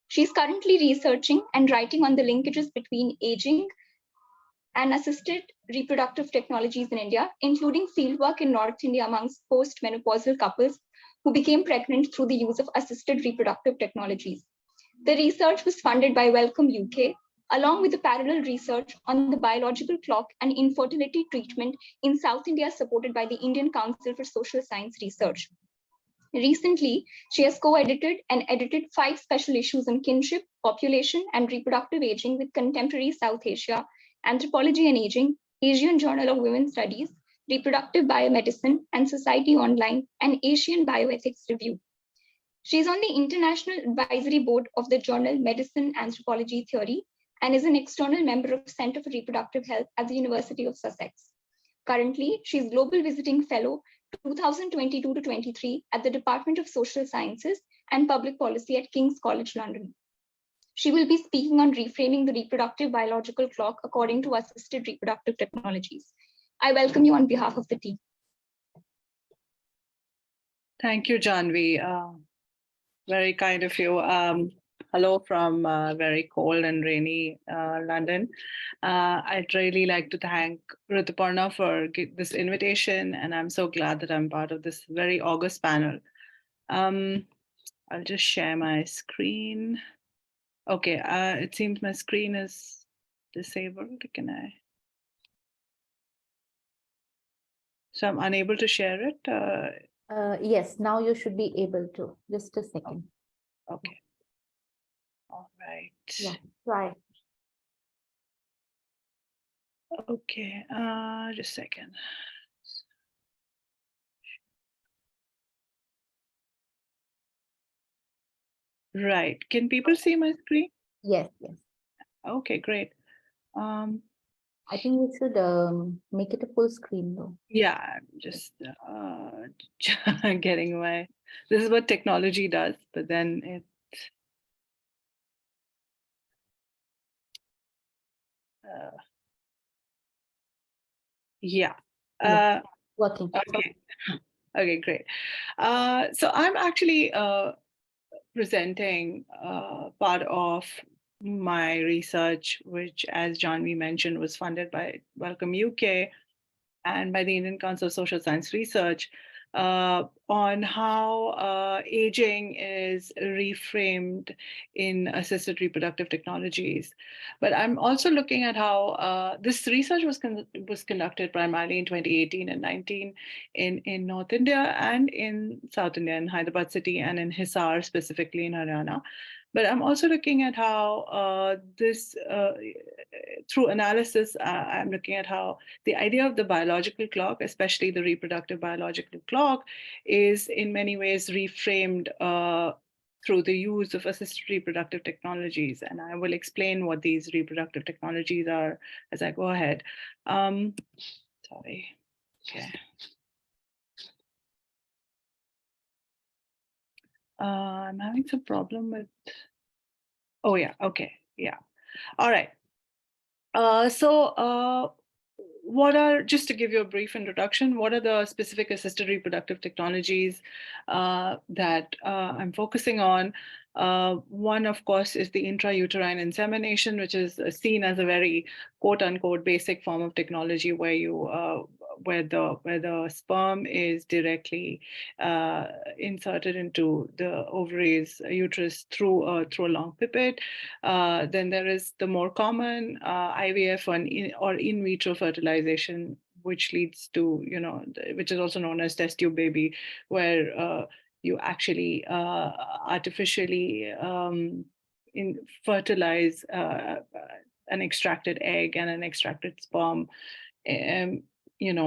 She's currently researching and writing on the linkages between aging and assisted reproductive technologies in India, including fieldwork in North India amongst post-menopausal couples who became pregnant through the use of assisted reproductive technologies. The research was funded by Wellcome UK, along with the parallel research on the biological clock and infertility treatment in South India, supported by the Indian Council for Social Science Research. Recently, she has co-edited and edited 5 special issues on kinship, population, and reproductive aging with Contemporary South Asia, Anthropology and Aging, Asian Journal of Women's Studies, Reproductive Biomedicine, and Society Online, and Asian Bioethics Review. She is on the International Advisory Board of the journal Medicine Anthropology Theory and is an external member of Center for Reproductive Health at the University of Sussex. Currently, she is Global Visiting Fellow 2022 to 23 at the Department of Social Sciences and Public Policy at King's College London. She will be speaking on reframing the reproductive biological clock according to assisted reproductive technologies. I welcome you on behalf of the team. Thank you, Janvi. Very kind of you. Hello from very cold and rainy London. I'd really like to thank Rituparna for this invitation, and I'm so glad that I'm part of this very august panel. I'll just share my screen. Okay, it seems my screen is disabled. Can I? So I'm unable to share it. Yes, now you should be able to. Just a second. Okay. All right. Yeah, try. Okay, just a second. Right. Can people see my screen? Yes, yes. Okay, great. I think you should make it a full screen though. Yeah, I'm just getting my. This is what technology does, but then it. Yeah. Working. Okay. Okay, great. So I'm actually presenting part of my research, which, as Janvi mentioned, was funded by Wellcome UK and by the Indian Council of Social Science Research, on how aging is reframed in assisted reproductive technologies. But I'm also looking at how this research was conducted primarily in 2018 and 19 in North India and in South India, in Hyderabad city and in Hisar, specifically in Haryana. But I'm also looking at how through analysis, I'm looking at how the idea of the biological clock, especially the reproductive biological clock, is in many ways reframed through the use of assisted reproductive technologies. And I will explain what these reproductive technologies are as I go ahead. Sorry. Okay. I'm having some problem with. Oh, yeah. Okay. Yeah. All right. What are, just to give you a brief introduction, what are the specific assisted reproductive technologies that I'm focusing on? One, of course, is the intrauterine insemination, which is seen as a very quote unquote basic form of technology where you where the sperm is directly inserted into the ovaries, uterus through a long pipette. Then there is the more common IVF or in vitro fertilization, which leads to, which is also known as test tube baby, where you actually artificially fertilize an extracted egg and an extracted sperm, in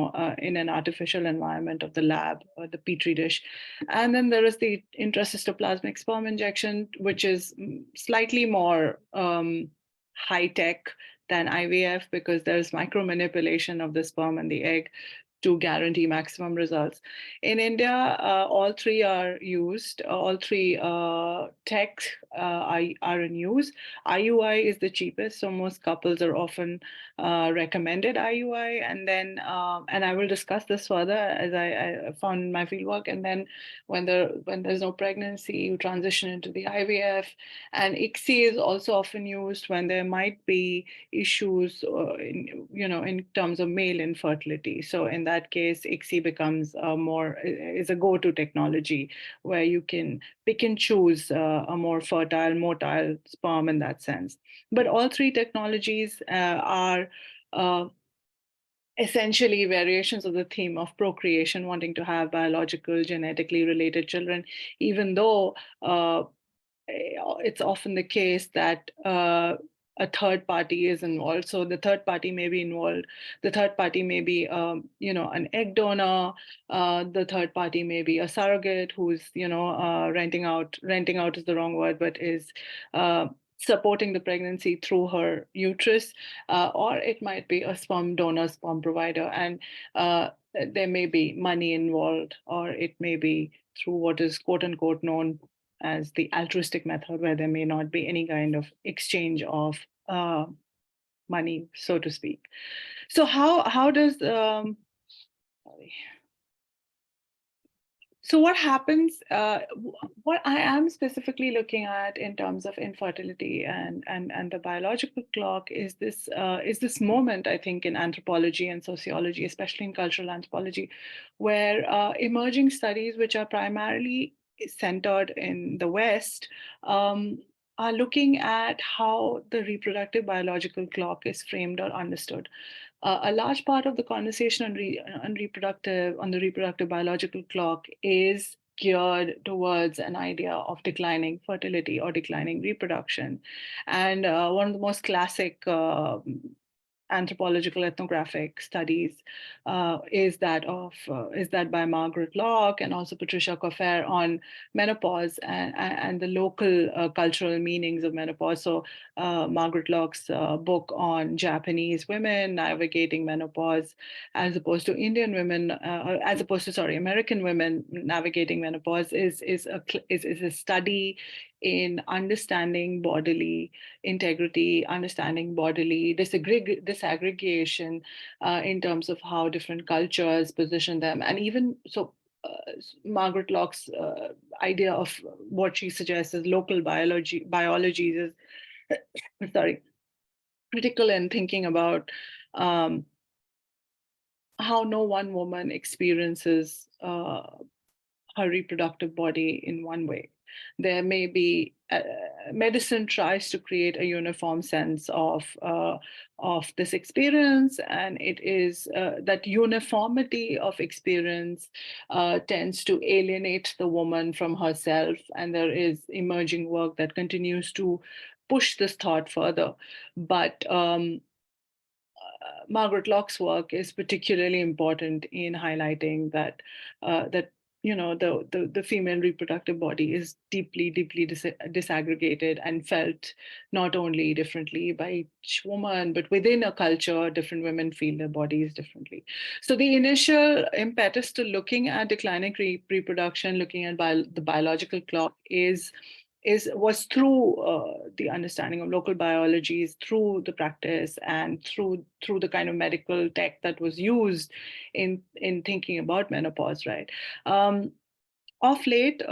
an artificial environment of the lab or the petri dish. And then there is the intracystoplasmic sperm injection, which is slightly more high tech than IVF because there's micromanipulation of the sperm and the egg to guarantee maximum results. In India, all three are used. All three techs are in use. IUI is the cheapest, so most couples are often recommended IUI, and then and I will discuss this further as I found in my fieldwork. And then when there's no pregnancy, you transition into the IVF, and ICSI is also often used when there might be issues, in terms of male infertility. So in that case, ICSI becomes is a go-to technology where you can pick and choose a more fertile, motile sperm in that sense. But all three technologies are essentially variations of the theme of procreation, wanting to have biological, genetically related children, even though it's often the case that a third party is involved. So the third party may be involved. The third party may be, an egg donor. The third party may be a surrogate who's, renting out. Renting out is the wrong word, but is supporting the pregnancy through her uterus, or it might be a sperm donor, sperm provider, and there may be money involved, or it may be through what is quote unquote known as the altruistic method, where there may not be any kind of exchange of money, so to speak. So how does sorry. So what happens, what I am specifically looking at in terms of infertility and the biological clock is this moment, I think, in anthropology and sociology, especially in cultural anthropology, where emerging studies, which are primarily centered in the West, are looking at how the reproductive biological clock is framed or understood. A large part of the conversation on the reproductive biological clock is geared towards an idea of declining fertility or declining reproduction. And one of the most classic anthropological ethnographic studies is that by Margaret Locke and also Patricia Coffer on menopause and the local cultural meanings of menopause. So Margaret Locke's book on Japanese women navigating menopause, as opposed to American women navigating menopause, is a study in understanding bodily integrity, understanding bodily disaggregation in terms of how different cultures position them. And even so, Margaret Locke's idea of what she suggests as local biologies is critical in thinking about how no one woman experiences her reproductive body in one way. There may be medicine tries to create a uniform sense of this experience, and it is that uniformity of experience tends to alienate the woman from herself, and there is emerging work that continues to push this thought further. But Margaret Locke's work is particularly important in highlighting that the female reproductive body is deeply disaggregated and felt not only differently by each woman, but within a culture, different women feel their bodies differently. So the initial impetus to looking at declining reproduction, looking at the biological clock was through the understanding of local biologies, through the practice, and through the kind of medical tech that was used in thinking about menopause, right? Of late,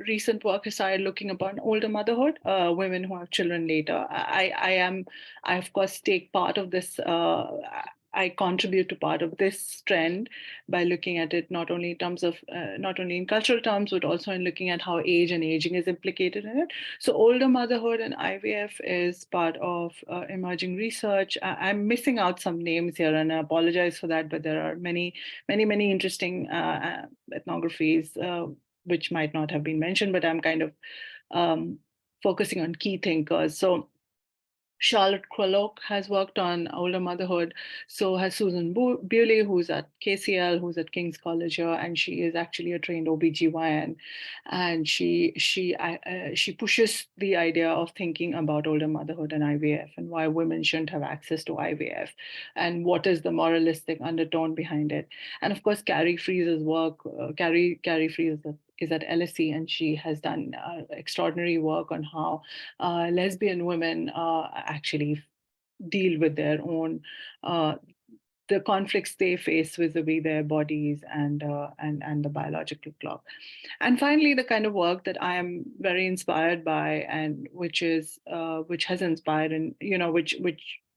recent work has started looking upon older motherhood, women who have children later. I of course take part of this. I contribute to part of this trend by looking at it not only in cultural terms, but also in looking at how age and aging is implicated in it. So older motherhood and IVF is part of emerging research. I'm missing out some names here, and I apologize for that, but there are many interesting ethnographies which might not have been mentioned, but I'm kind of focusing on key thinkers. So Charlotte Krolok has worked on older motherhood. So has Susan Bewley, who's at KCL, who's at King's College here, and she is actually a trained OBGYN. And she pushes the idea of thinking about older motherhood and IVF and why women shouldn't have access to IVF and what is the moralistic undertone behind it. And of course, Carrie Freeze's work, Carrie Freeze is at LSE, and she has done extraordinary work on how lesbian women actually deal with their own the conflicts they face vis-a-vis their bodies and the biological clock. And finally, the kind of work that I am very inspired by, and which has inspired, and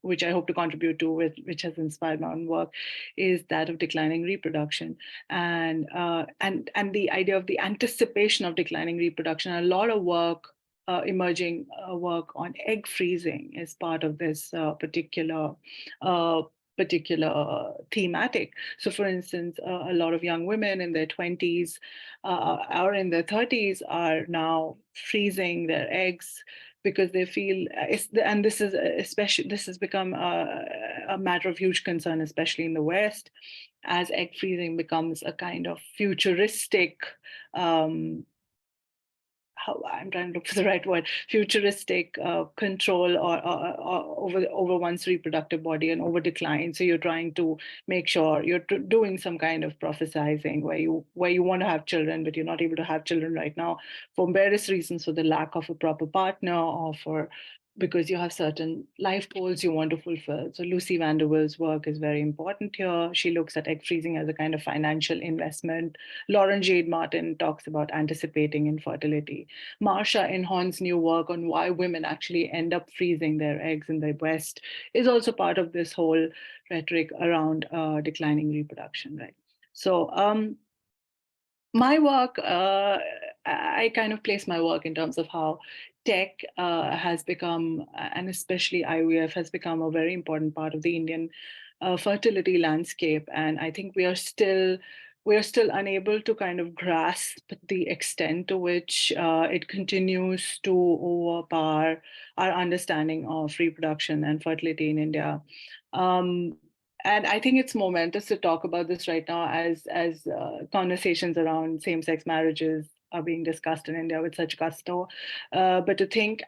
which I hope to contribute to, which has inspired my own work, is that of declining reproduction, and the idea of the anticipation of declining reproduction. A lot of work, emerging work on egg freezing, is part of this particular thematic. So, for instance, a lot of young women in their 20s or in their 30s are now freezing their eggs because they feel, and this has become a matter of huge concern, especially in the West, as egg freezing becomes a kind of futuristic I'm trying to look for the right word, futuristic control or over one's reproductive body and over decline. So you're trying to make sure you're doing some kind of prophesizing where you want to have children, but you're not able to have children right now for various reasons, for the lack of a proper partner or for because you have certain life goals you want to fulfill. So Lucy Vanderwill's work is very important here. She looks at egg freezing as a kind of financial investment. Lauren Jade Martin talks about anticipating infertility. Marsha Inhorn's new work on why women actually end up freezing their eggs in the West is also part of this whole rhetoric around declining reproduction, right? So my work, I kind of place my work in terms of how tech has become, and especially IVF has become a very important part of the Indian fertility landscape. And I think we are still unable to kind of grasp the extent to which it continues to overpower our understanding of reproduction and fertility in India. And I think it's momentous to talk about this right now as conversations around same-sex marriages are being discussed in India with such gusto. But to think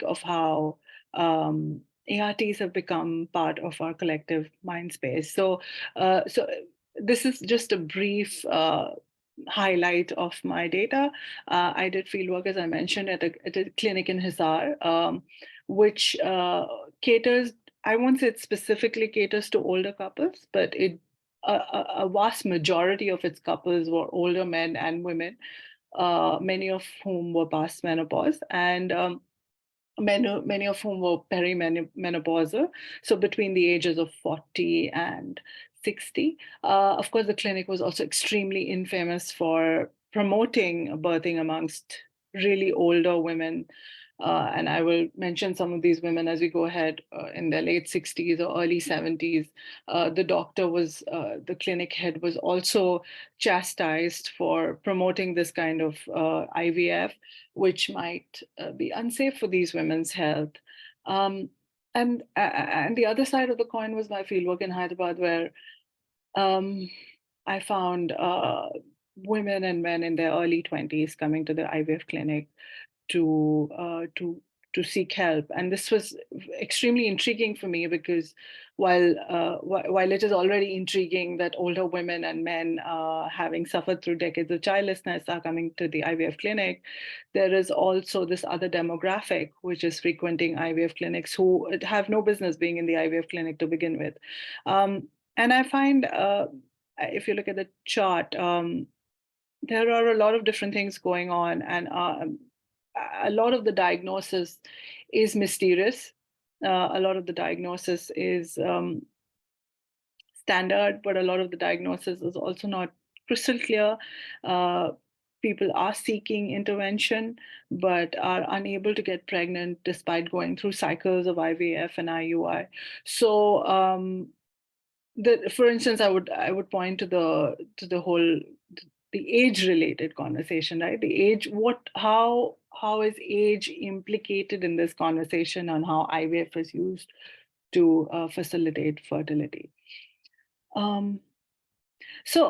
of how ARTs have become part of our collective mind space. So this is just a brief highlight of my data. I did fieldwork, as I mentioned, at a clinic in Hisar, which caters, I won't say it specifically caters to older couples, but a vast majority of its couples were older men and women, many of whom were past menopause, and many of whom were perimenopausal, so between the ages of 40 and 60. Of course, the clinic was also extremely infamous for promoting birthing amongst really older women. And I will mention some of these women as we go ahead, in their late 60s or early 70s. The clinic head was also chastised for promoting this kind of IVF, which might be unsafe for these women's health. And the other side of the coin was my fieldwork in Hyderabad, where I found women and men in their early 20s coming to the IVF clinic to seek help, and this was extremely intriguing for me because while it is already intriguing that older women and men, having suffered through decades of childlessness, are coming to the IVF clinic, there is also this other demographic which is frequenting IVF clinics who have no business being in the IVF clinic to begin with, and I find if you look at the chart, there are a lot of different things going on, and a lot of the diagnosis is mysterious. A lot of the diagnosis is standard, but a lot of the diagnosis is also not crystal clear. People are seeking intervention, but are unable to get pregnant despite going through cycles of IVF and IUI. So, for instance, I would point to the whole the age-related conversation, right? The age, how how is age implicated in this conversation on how IVF is used to facilitate fertility. So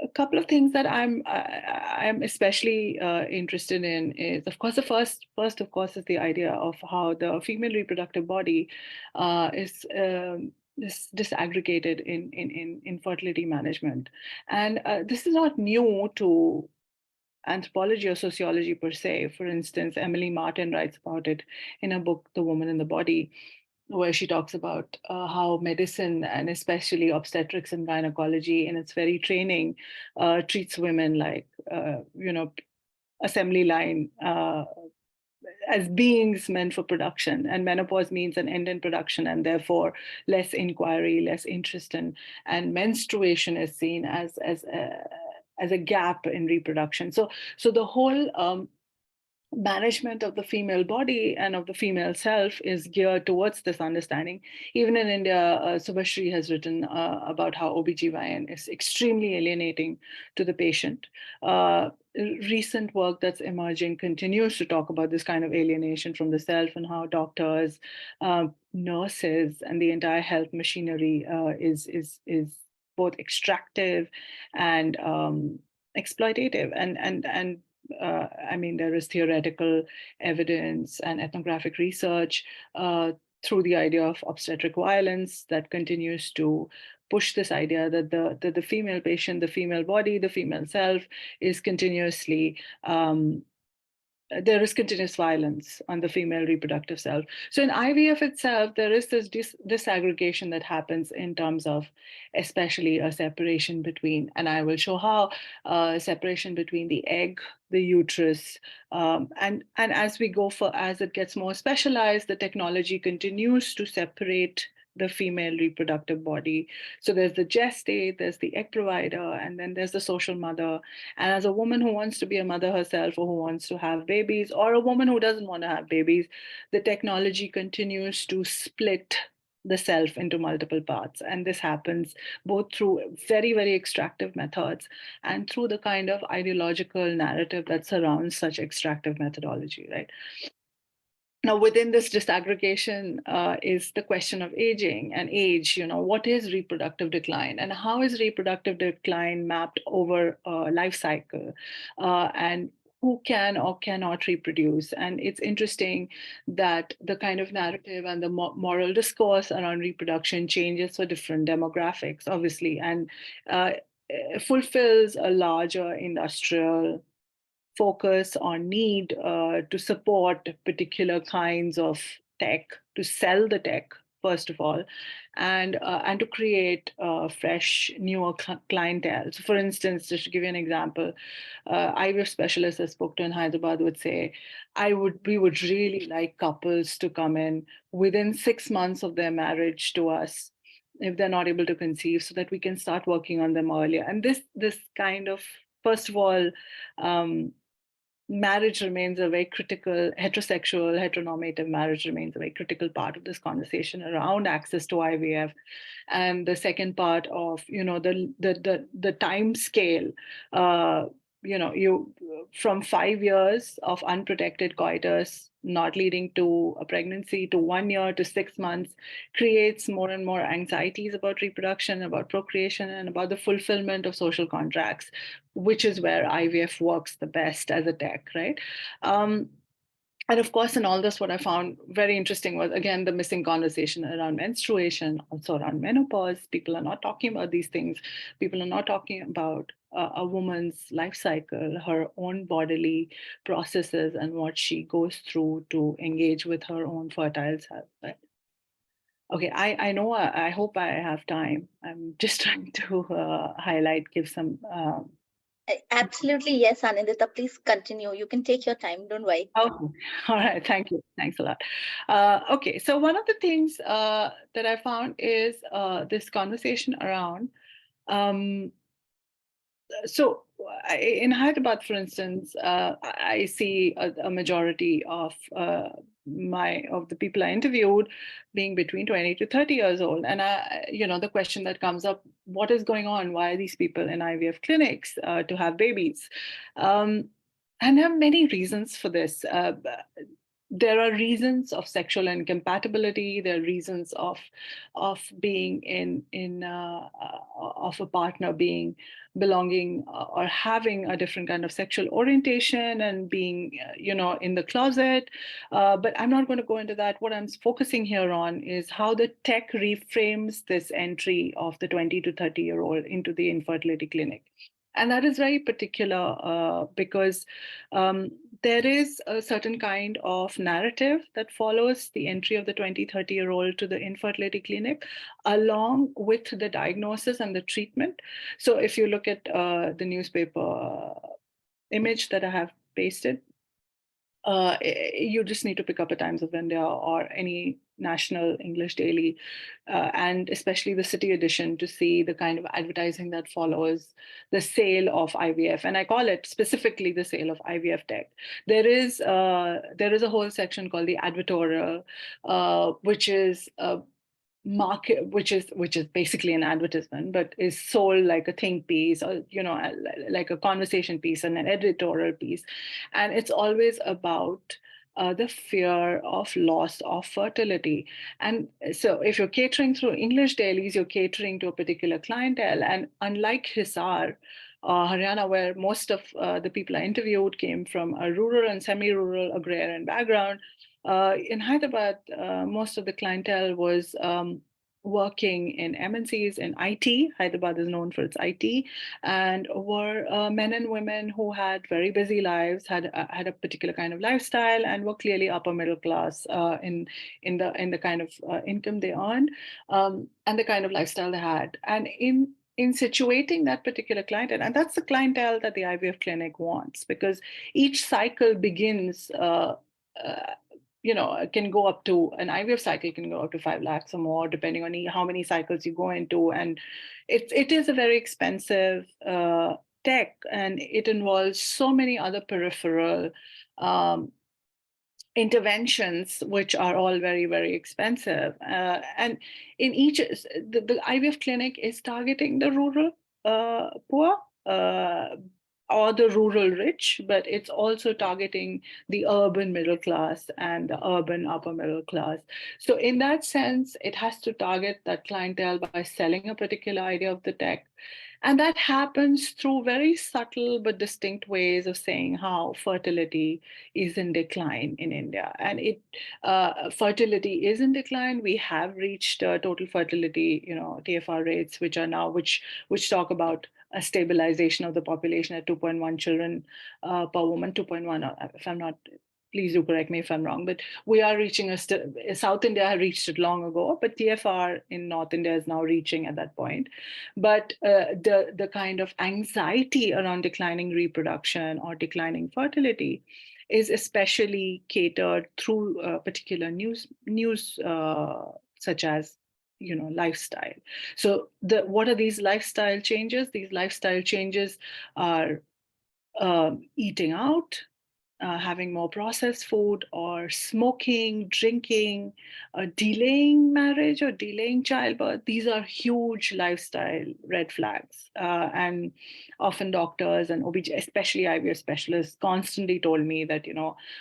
a couple of things that I'm especially interested in is, of course, the first of course is the idea of how the female reproductive body is disaggregated in fertility management, and this is not new to anthropology or sociology per se. For instance, Emily Martin writes about it in her book, The Woman in the Body, where she talks about how medicine, and especially obstetrics and gynecology in its very training, treats women like, assembly line, as beings meant for production. And menopause means an end in production, and therefore less inquiry, less interest in, and menstruation is seen as a gap in reproduction. So the whole management of the female body and of the female self is geared towards this understanding. Even in India, Subhashri has written about how OBGYN is extremely alienating to the patient. Recent work that's emerging continues to talk about this kind of alienation from the self, and how doctors, nurses, and the entire health machinery is both extractive and exploitative. And I mean, there is theoretical evidence and ethnographic research through the idea of obstetric violence that continues to push this idea that the female patient, the female body, the female self is continuously there is continuous violence on the female reproductive self. So in IVF itself, there is this disaggregation that happens in terms of especially a separation between, and I will show how, separation between the egg, the uterus, and as we go as it gets more specialized, the technology continues to separate the female reproductive body. So there's the gestate, there's the egg provider, and then there's the social mother. And as a woman who wants to be a mother herself, or who wants to have babies, or a woman who doesn't want to have babies, the technology continues to split the self into multiple parts. And this happens both through very, very extractive methods and through the kind of ideological narrative that surrounds such extractive methodology, right? Now, within this disaggregation is the question of aging and age. What is reproductive decline, and how is reproductive decline mapped over a life cycle, and who can or cannot reproduce? And it's interesting that the kind of narrative and the moral discourse around reproduction changes for different demographics, obviously, and fulfills a larger industrial focus on need to support particular kinds of tech, to sell the tech, first of all, and to create fresh, newer clientele. So for instance, just to give you an example, IVF specialists I spoke to in Hyderabad would say, we would really like couples to come in within 6 months of their marriage to us if they're not able to conceive, so that we can start working on them earlier. And this kind of, first of all, marriage remains a very critical, heteronormative marriage remains a very critical part of this conversation around access to IVF. And the second part of, the time scale, you from 5 years of unprotected coitus not leading to a pregnancy to 1 year to 6 months creates more and more anxieties about reproduction, about procreation, and about the fulfillment of social contracts, which is where IVF works the best as a tech, right? And of course, in all this, what I found very interesting was, again, the missing conversation around menstruation, also around menopause. People are not talking about these things. People are not talking about a woman's life cycle, her own bodily processes, and what she goes through to engage with her own fertile self. Right? Okay, I know, I hope I have time. I'm just trying to give some... Absolutely, yes, Anindita, please continue. You can take your time, don't worry. Okay, all right, thank you. Thanks a lot. Okay, so one of the things that I found is this conversation around, in Hyderabad, for instance, I see a majority of the people I interviewed being between 20 to 30 years old. And the question that comes up, what is going on? Why are these people in IVF clinics to have babies? And there are many reasons for this. There are reasons of sexual incompatibility. There are reasons of being of a partner being belonging or having a different kind of sexual orientation and being in the closet. But I'm not going to go into that. What I'm focusing here on is how the tech reframes this entry of the 20 to 30-year-old into the infertility clinic. And that is very particular because there is a certain kind of narrative that follows the entry of the 20, 30-year-old to the infertility clinic, along with the diagnosis and the treatment. So if you look at the newspaper image that I have pasted, you just need to pick up a Times of India or any national English daily, and especially the city edition, to see the kind of advertising that follows the sale of IVF. And I call it specifically the sale of IVF tech. There is a whole section called the advertorial, which is market, which is basically an advertisement, but is sold like a think piece, or like a conversation piece and an editorial piece. And it's always about the fear of loss of fertility. And so if you're catering through English dailies, you're catering to a particular clientele. And unlike Hisar, Haryana, where most of the people I interviewed came from a rural and semi-rural agrarian background, in Hyderabad, most of the clientele was working in MNCs in IT. Hyderabad is known for its IT, and were men and women who had very busy lives, had a particular kind of lifestyle, and were clearly upper middle class in the kind of income they earned, and the kind of lifestyle they had. And in situating that particular clientele, and that's the clientele that the IVF clinic wants, because each cycle begins can go up to, an IVF cycle can go up to 5 lakhs or more, depending on how many cycles you go into. And it is a very expensive tech, and it involves so many other peripheral interventions, which are all very, very expensive. And in each, the IVF clinic is targeting the rural poor, or the rural rich, but it's also targeting the urban middle class and the urban upper middle class. So in that sense, it has to target that clientele by selling a particular idea of the tech. And that happens through very subtle but distinct ways of saying how fertility is in decline in India. And fertility is in decline. We have reached total fertility, TFR rates, which are now, which talk about a stabilization of the population at 2.1 children per woman, 2.1, if I'm not, please do correct me if I'm wrong, but we are reaching South India had reached it long ago, but TFR in North India is now reaching at that point. But the kind of anxiety around declining reproduction or declining fertility is especially catered through particular news such as lifestyle. So what are these lifestyle changes? These lifestyle changes are eating out, having more processed food, or smoking, drinking, delaying marriage or delaying childbirth. These are huge lifestyle red flags. And often doctors and OBG, especially IVF specialists, constantly told me that,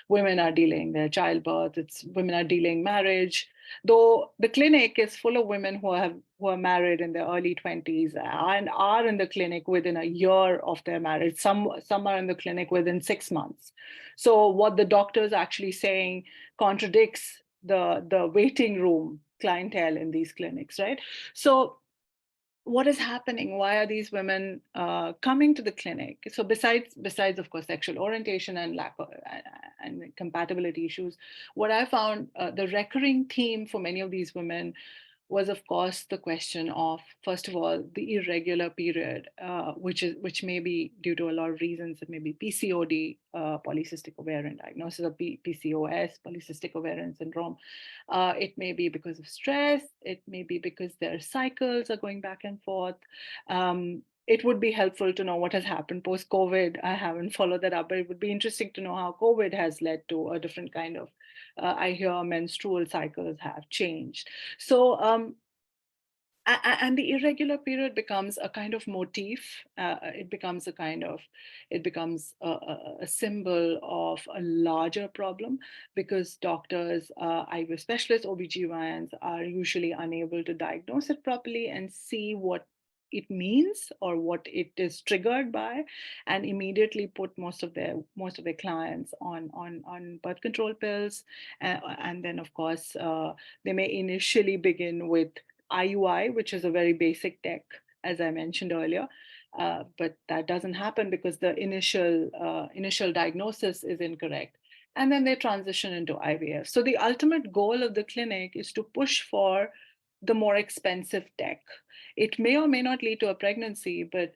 women are delaying their childbirth, women are delaying marriage. Though the clinic is full of women who are married in their early 20s and are in the clinic within a year of their marriage. Some are in the clinic within 6 months. So what the doctor is actually saying contradicts the waiting room clientele in these clinics, right? So what is happening? Why are these women coming to the clinic? So besides of course sexual orientation and lack of and compatibility issues, what I found the recurring theme for many of these women was, of course, the question of, first of all, the irregular period, which may be due to a lot of reasons. It may be PCOD, polycystic ovarian diagnosis, or PCOS, polycystic ovarian syndrome. It may be because of stress. It may be because their cycles are going back and forth. It would be helpful to know what has happened post-COVID. I haven't followed that up, but it would be interesting to know how COVID has led to a different kind of, I hear menstrual cycles have changed. So, and the irregular period becomes a kind of motif. It becomes a symbol of a larger problem, because doctors, IVF specialists, OBGYNs are usually unable to diagnose it properly and see what it means or what it is triggered by, and immediately put most of their clients on birth control pills, and then of course they may initially begin with IUI, which is a very basic tech, as I mentioned earlier. But that doesn't happen because the initial diagnosis is incorrect. And then they transition into IVF. So the ultimate goal of the clinic is to push for the more expensive tech. It may or may not lead to a pregnancy, but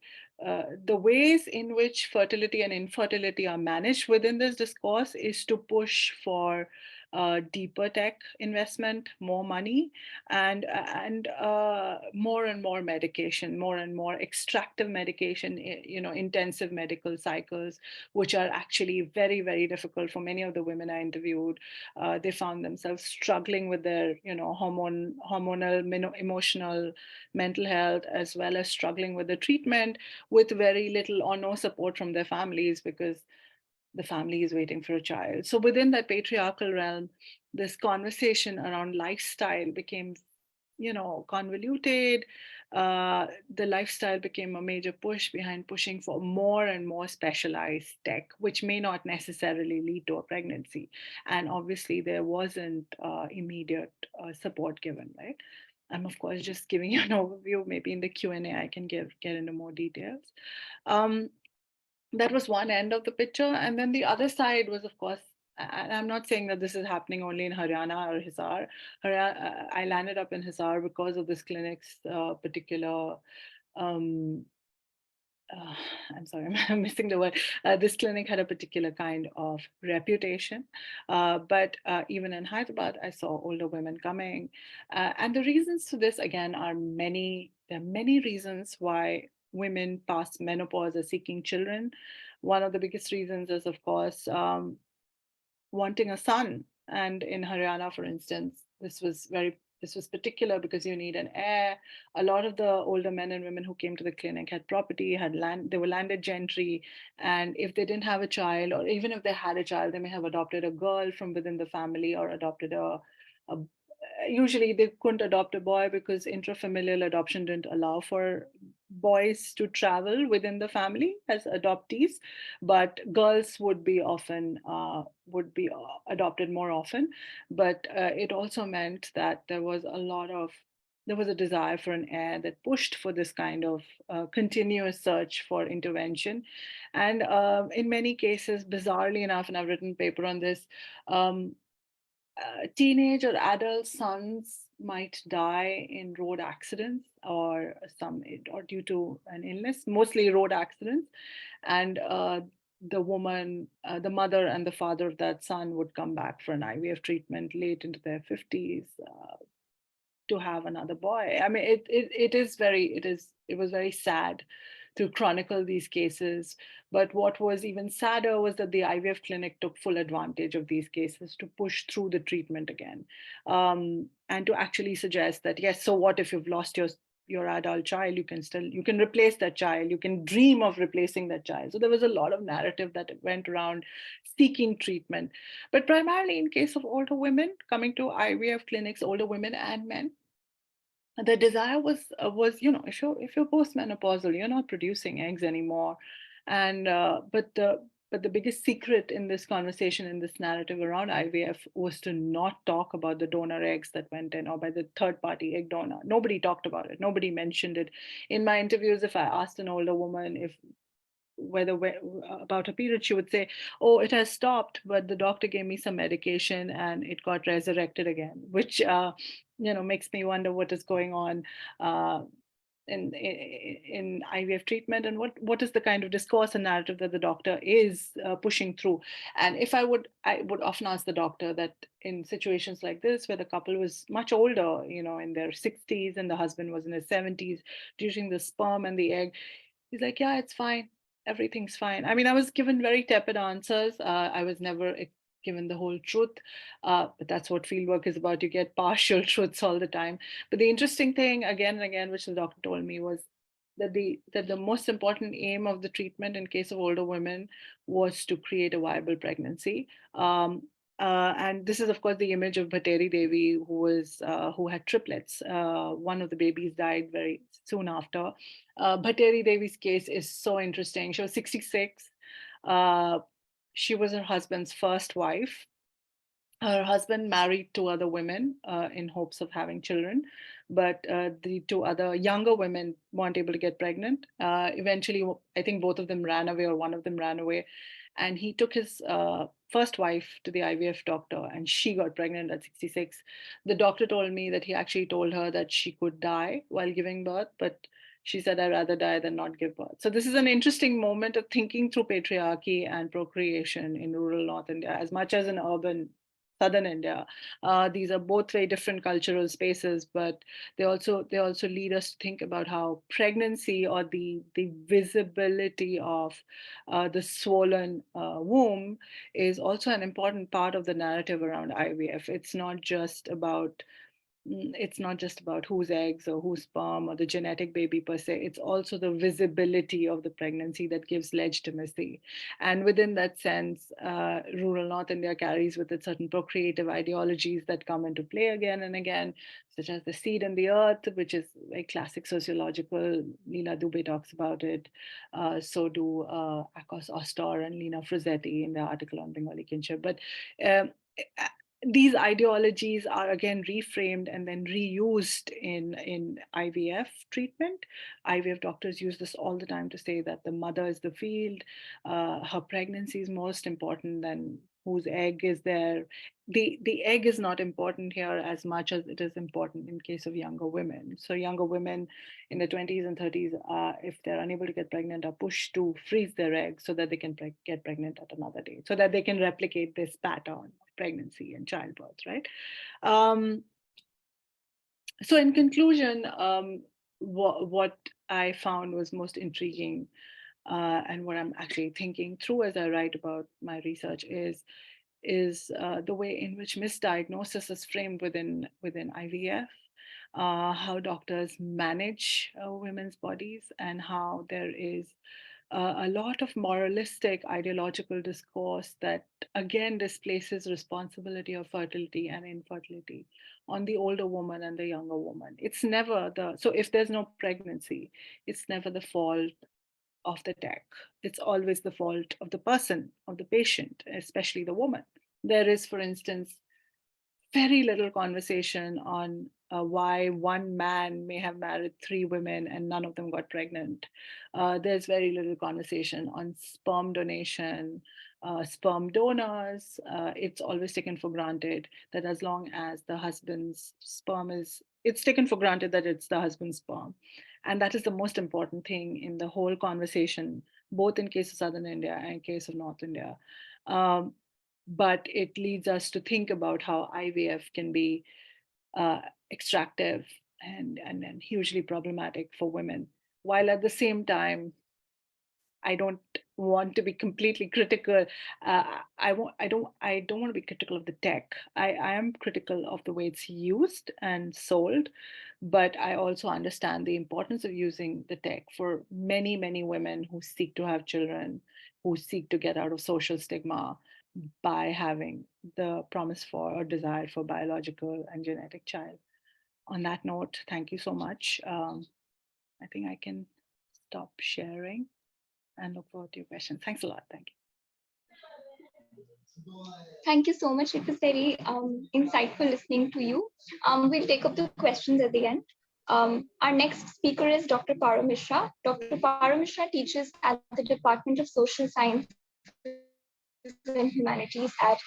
the ways in which fertility and infertility are managed within this discourse is to push for deeper tech investment, more money, and more and more medication, more and more extractive medication, intensive medical cycles, which are actually very, very difficult for many of the women I interviewed. They found themselves struggling with their, hormonal, emotional, mental health, as well as struggling with the treatment with very little or no support from their families, because the family is waiting for a child. So within that patriarchal realm, this conversation around lifestyle became, convoluted. The lifestyle became a major push behind pushing for more and more specialized tech, which may not necessarily lead to a pregnancy. And obviously there wasn't immediate support given, right? I'm of course just giving you an overview. Maybe in the Q&A I can get into more details. That was one end of the picture. And then the other side was, of course, and I'm not saying that this is happening only in Haryana or Hisar. I landed up in Hisar because of this clinic's particular, I'm sorry, I'm missing the word. This clinic had a particular kind of reputation. But even in Hyderabad, I saw older women coming. And the reasons to this, again, are many. There are many reasons why women past menopause are seeking children. One of the biggest reasons is, of course, wanting a son. And in Haryana, for instance, this was particular because you need an heir. A lot of the older men and women who came to the clinic had property, had land, they were landed gentry. And if they didn't have a child, or even if they had a child, they may have adopted a girl from within the family, or adopted a usually they couldn't adopt a boy because intrafamilial adoption didn't allow for boys to travel within the family as adoptees, but girls would be adopted more often. But it also meant that there was a desire for an heir that pushed for this kind of continuous search for intervention. And in many cases, bizarrely enough, and I've written a paper on this, teenage or adult sons might die in road accidents or due to an illness, mostly road accidents. And the mother and the father of that son would come back for an IVF treatment late into their 50s to have another boy. I mean, it was very sad to chronicle these cases. But what was even sadder was that the IVF clinic took full advantage of these cases to push through the treatment again, and to actually suggest that, yes, so what if you've lost your adult child, you can replace that child, you can dream of replacing that child. So there was a lot of narrative that went around seeking treatment. But primarily in case of older women coming to IVF clinics, older women and men, the desire was if you're postmenopausal, you're not producing eggs anymore. And but the biggest secret in this conversation, in this narrative around IVF, was to not talk about the donor eggs that went in, or by the third party egg donor. Nobody talked about it. Nobody mentioned it. In my interviews, if I asked an older woman about her period, she would say, oh, it has stopped, but the doctor gave me some medication and it got resurrected again, which makes me wonder what is going on in IVF treatment, and what is the kind of discourse and narrative that the doctor is pushing through. And I would often ask the doctor that in situations like this, where the couple was much older, in their 60s, and the husband was in his 70s, during the sperm and the egg, he's like, yeah, it's fine. Everything's fine. I mean, I was given very tepid answers. I was never given the whole truth. But that's what fieldwork is about. You get partial truths all the time. But the interesting thing, again and again, which the doctor told me, was that the most important aim of the treatment in case of older women was to create a viable pregnancy. And this is, of course, the image of Bhatteri Devi, who had triplets. One of the babies died very soon after. Bhatteri Devi's case is so interesting. She was 66. She was her husband's first wife. Her husband married two other women in hopes of having children, but the two other younger women weren't able to get pregnant. Eventually, I think both of them ran away, or one of them ran away. And he took his first wife to the IVF doctor, and she got pregnant at 66. The doctor told me that he actually told her that she could die while giving birth, but she said, I'd rather die than not give birth. So this is an interesting moment of thinking through patriarchy and procreation in rural North India, as much as in urban Southern India. These are both very different cultural spaces, but they also lead us to think about how pregnancy, or the visibility of the swollen womb, is also an important part of the narrative around IVF. It's not just about whose eggs or whose sperm or the genetic baby per se. It's also the visibility of the pregnancy that gives legitimacy. And within that sense, rural North India carries with it certain procreative ideologies that come into play again and again, such as the seed and the earth, which is a classic sociological. Leela Dubé talks about it. So do Akos Ostor and Lina Frizzetti in their article on Bengali kinship. But these ideologies are again reframed and then reused in IVF treatment. IVF doctors use this all the time to say that the mother is the field, her pregnancy is most important than whose egg is there. The egg is not important here as much as it is important in case of younger women. So younger women in the 20s and 30s, if they're unable to get pregnant, are pushed to freeze their eggs so that they can get pregnant at another date, so that they can replicate this pattern of pregnancy and childbirth, right? So in conclusion, what I found was most intriguing, and what I'm actually thinking through as I write about my research is the way in which misdiagnosis is framed within IVF, how doctors manage women's bodies, and how there is a lot of moralistic ideological discourse that again displaces responsibility of fertility and infertility on the older woman and the younger woman. It's never so if there's no pregnancy, it's never the fault of the tech. It's always the fault of the person, of the patient, especially the woman. There is, for instance, very little conversation on why one man may have married three women and none of them got pregnant. There's very little conversation on sperm donation, sperm donors. It's always taken for granted that as long as the husband's sperm it's taken for granted that it's the husband's sperm. And that is the most important thing in the whole conversation, both in case of Southern India and in case of North India. But it leads us to think about how IVF can be extractive and hugely problematic for women, while at the same time, I don't want to be completely critical. I don't want to be critical of the tech. I am critical of the way it's used and sold, but I also understand the importance of using the tech for many, many women who seek to have children, who seek to get out of social stigma by having the promise for or desire for biological and genetic child. On that note, thank you so much. I think I can stop sharing and look forward to your questions. Thanks a lot. Thank you. Thank you so much. It was very insightful listening to you. We'll take up the questions at the end. Our next speaker is Dr. Paro Mishra. Dr. Paro Mishra teaches at the Department of Social Sciences and Humanities at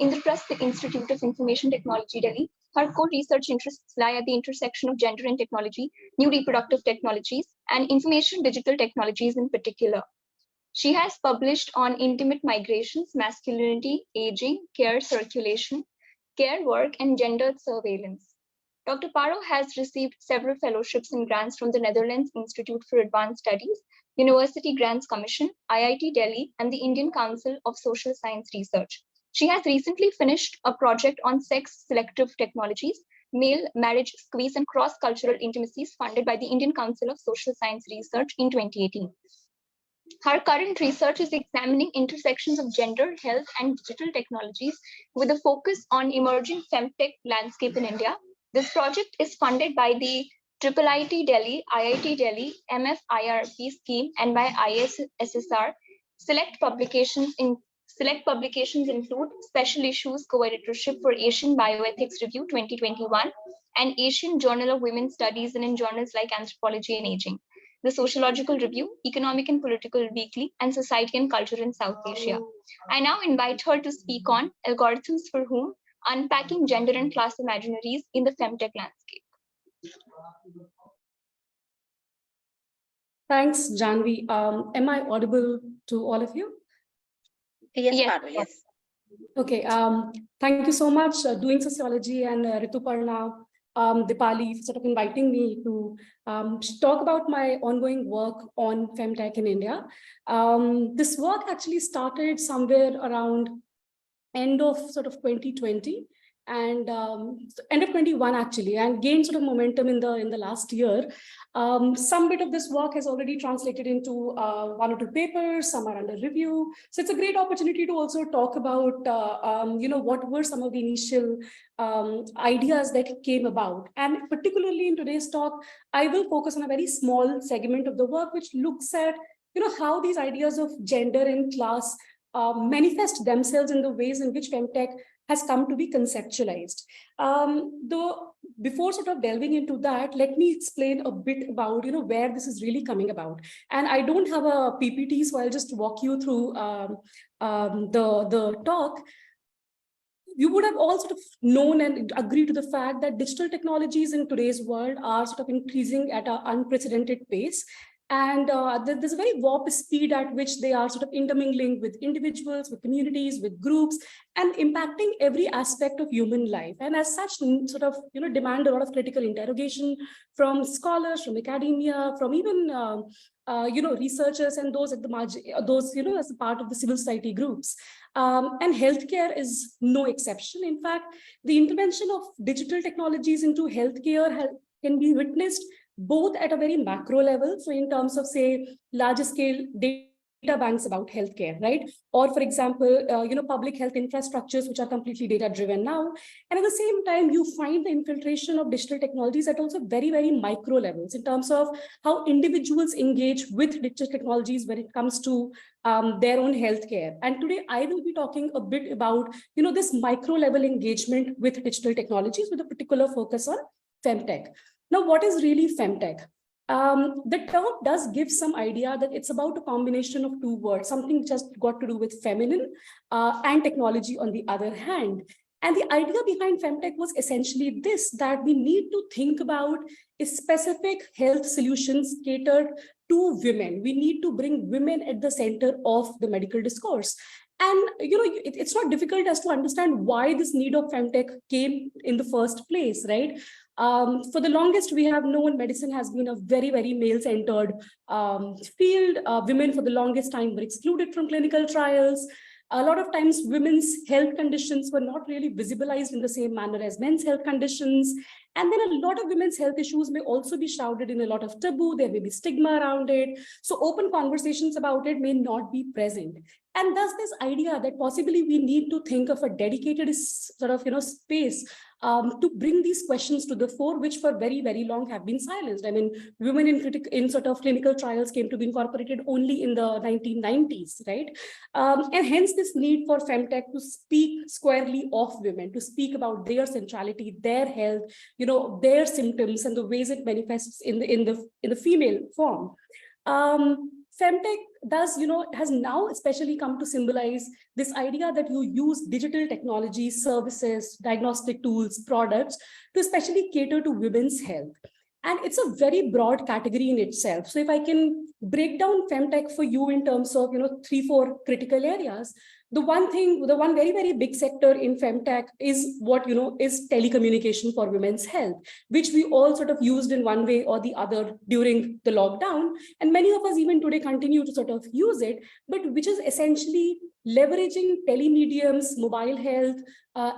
Indraprasth Institute of Information Technology, Delhi. Her core research interests lie at the intersection of gender and technology, new reproductive technologies, and information digital technologies in particular. She has published on intimate migrations, masculinity, aging, care circulation, care work, and gendered surveillance. Dr. Paro has received several fellowships and grants from the Netherlands Institute for Advanced Studies, University Grants Commission, IIT Delhi, and the Indian Council of Social Science Research. She has recently finished a project on sex-selective technologies, male marriage squeeze, and cross-cultural intimacies funded by the Indian Council of Social Science Research in 2018. Her current research is examining intersections of gender, health, and digital technologies with a focus on emerging femtech landscape in India. This project is funded by the IIIT Delhi, IIT Delhi, MFIRP scheme, and by ISSR. Select publications include Special Issues Co-Editorship for Asian Bioethics Review 2021 and Asian Journal of Women's Studies, and in journals like Anthropology and Aging, the Sociological Review, Economic and Political Weekly, and Society and Culture in South Asia. I now invite her to speak on Algorithms for Whom, Unpacking Gender and Class Imaginaries in the Femtech Landscape. Thanks, Janvi. Am I audible to all of you? Yes, Yes. Parul, yes. Okay, thank you so much, Doing Sociology and Rituparna, Dipali, for sort of inviting me to talk about my ongoing work on femtech in India. This work actually started somewhere around end of sort of 2020 and end of 21 actually, and gained sort of momentum in the last year. Some bit of this work has already translated into 1 or 2 papers, some are under review. So it's a great opportunity to also talk about, what were some of the initial ideas that came about. And particularly in today's talk, I will focus on a very small segment of the work, which looks at, how these ideas of gender and class manifest themselves in the ways in which femtech has come to be conceptualized. Though before sort of delving into that, let me explain a bit about where this is really coming about. And I don't have a PPT, so I'll just walk you through the talk. You would have all sort of known and agreed to the fact that digital technologies in today's world are sort of increasing at an unprecedented pace. And there's a very warp speed at which they are sort of intermingling with individuals, with communities, with groups, and impacting every aspect of human life. And as such, sort of demand a lot of critical interrogation from scholars, from academia, from even researchers and those at the margin, those as a part of the civil society groups. And healthcare is no exception. In fact, the intervention of digital technologies into healthcare can be witnessed both at a very macro level, so in terms of, say, larger scale data banks about healthcare, right? Or, for example, public health infrastructures, which are completely data-driven now. And at the same time, you find the infiltration of digital technologies at also very, very micro levels in terms of how individuals engage with digital technologies when it comes to their own healthcare. And today, I will be talking a bit about, this micro level engagement with digital technologies with a particular focus on femtech. Now, what is really femtech? The term does give some idea that it's about a combination of 2 words, something just got to do with feminine and technology on the other hand. And the idea behind femtech was essentially this, that we need to think about specific health solutions catered to women. We need to bring women at the center of the medical discourse. And it's not difficult as to understand why this need of femtech came in the first place, right? For the longest, we have known medicine has been a very, very male-centered field. Women for the longest time were excluded from clinical trials. A lot of times, women's health conditions were not really visibilized in the same manner as men's health conditions. And then a lot of women's health issues may also be shrouded in a lot of taboo. There may be stigma around it. So open conversations about it may not be present. And thus this idea that possibly we need to think of a dedicated sort of, space to bring these questions to the fore, which for very, very long have been silenced. I mean, women in sort of clinical trials came to be incorporated only in the 1990s, right? And hence this need for femtech to speak squarely of women, to speak about their centrality, their health, their symptoms and the ways it manifests in the female form. Femtech has now especially come to symbolize this idea that you use digital technology, services, diagnostic tools, products to especially cater to women's health. And it's a very broad category in itself. So if I can break down femtech for you in terms of 3-4 critical areas, the one very, very big sector in femtech is what is telecommunication for women's health, which we all sort of used in one way or the other during the lockdown. And many of us even today continue to sort of use it, but which is essentially leveraging telemediums, mobile health,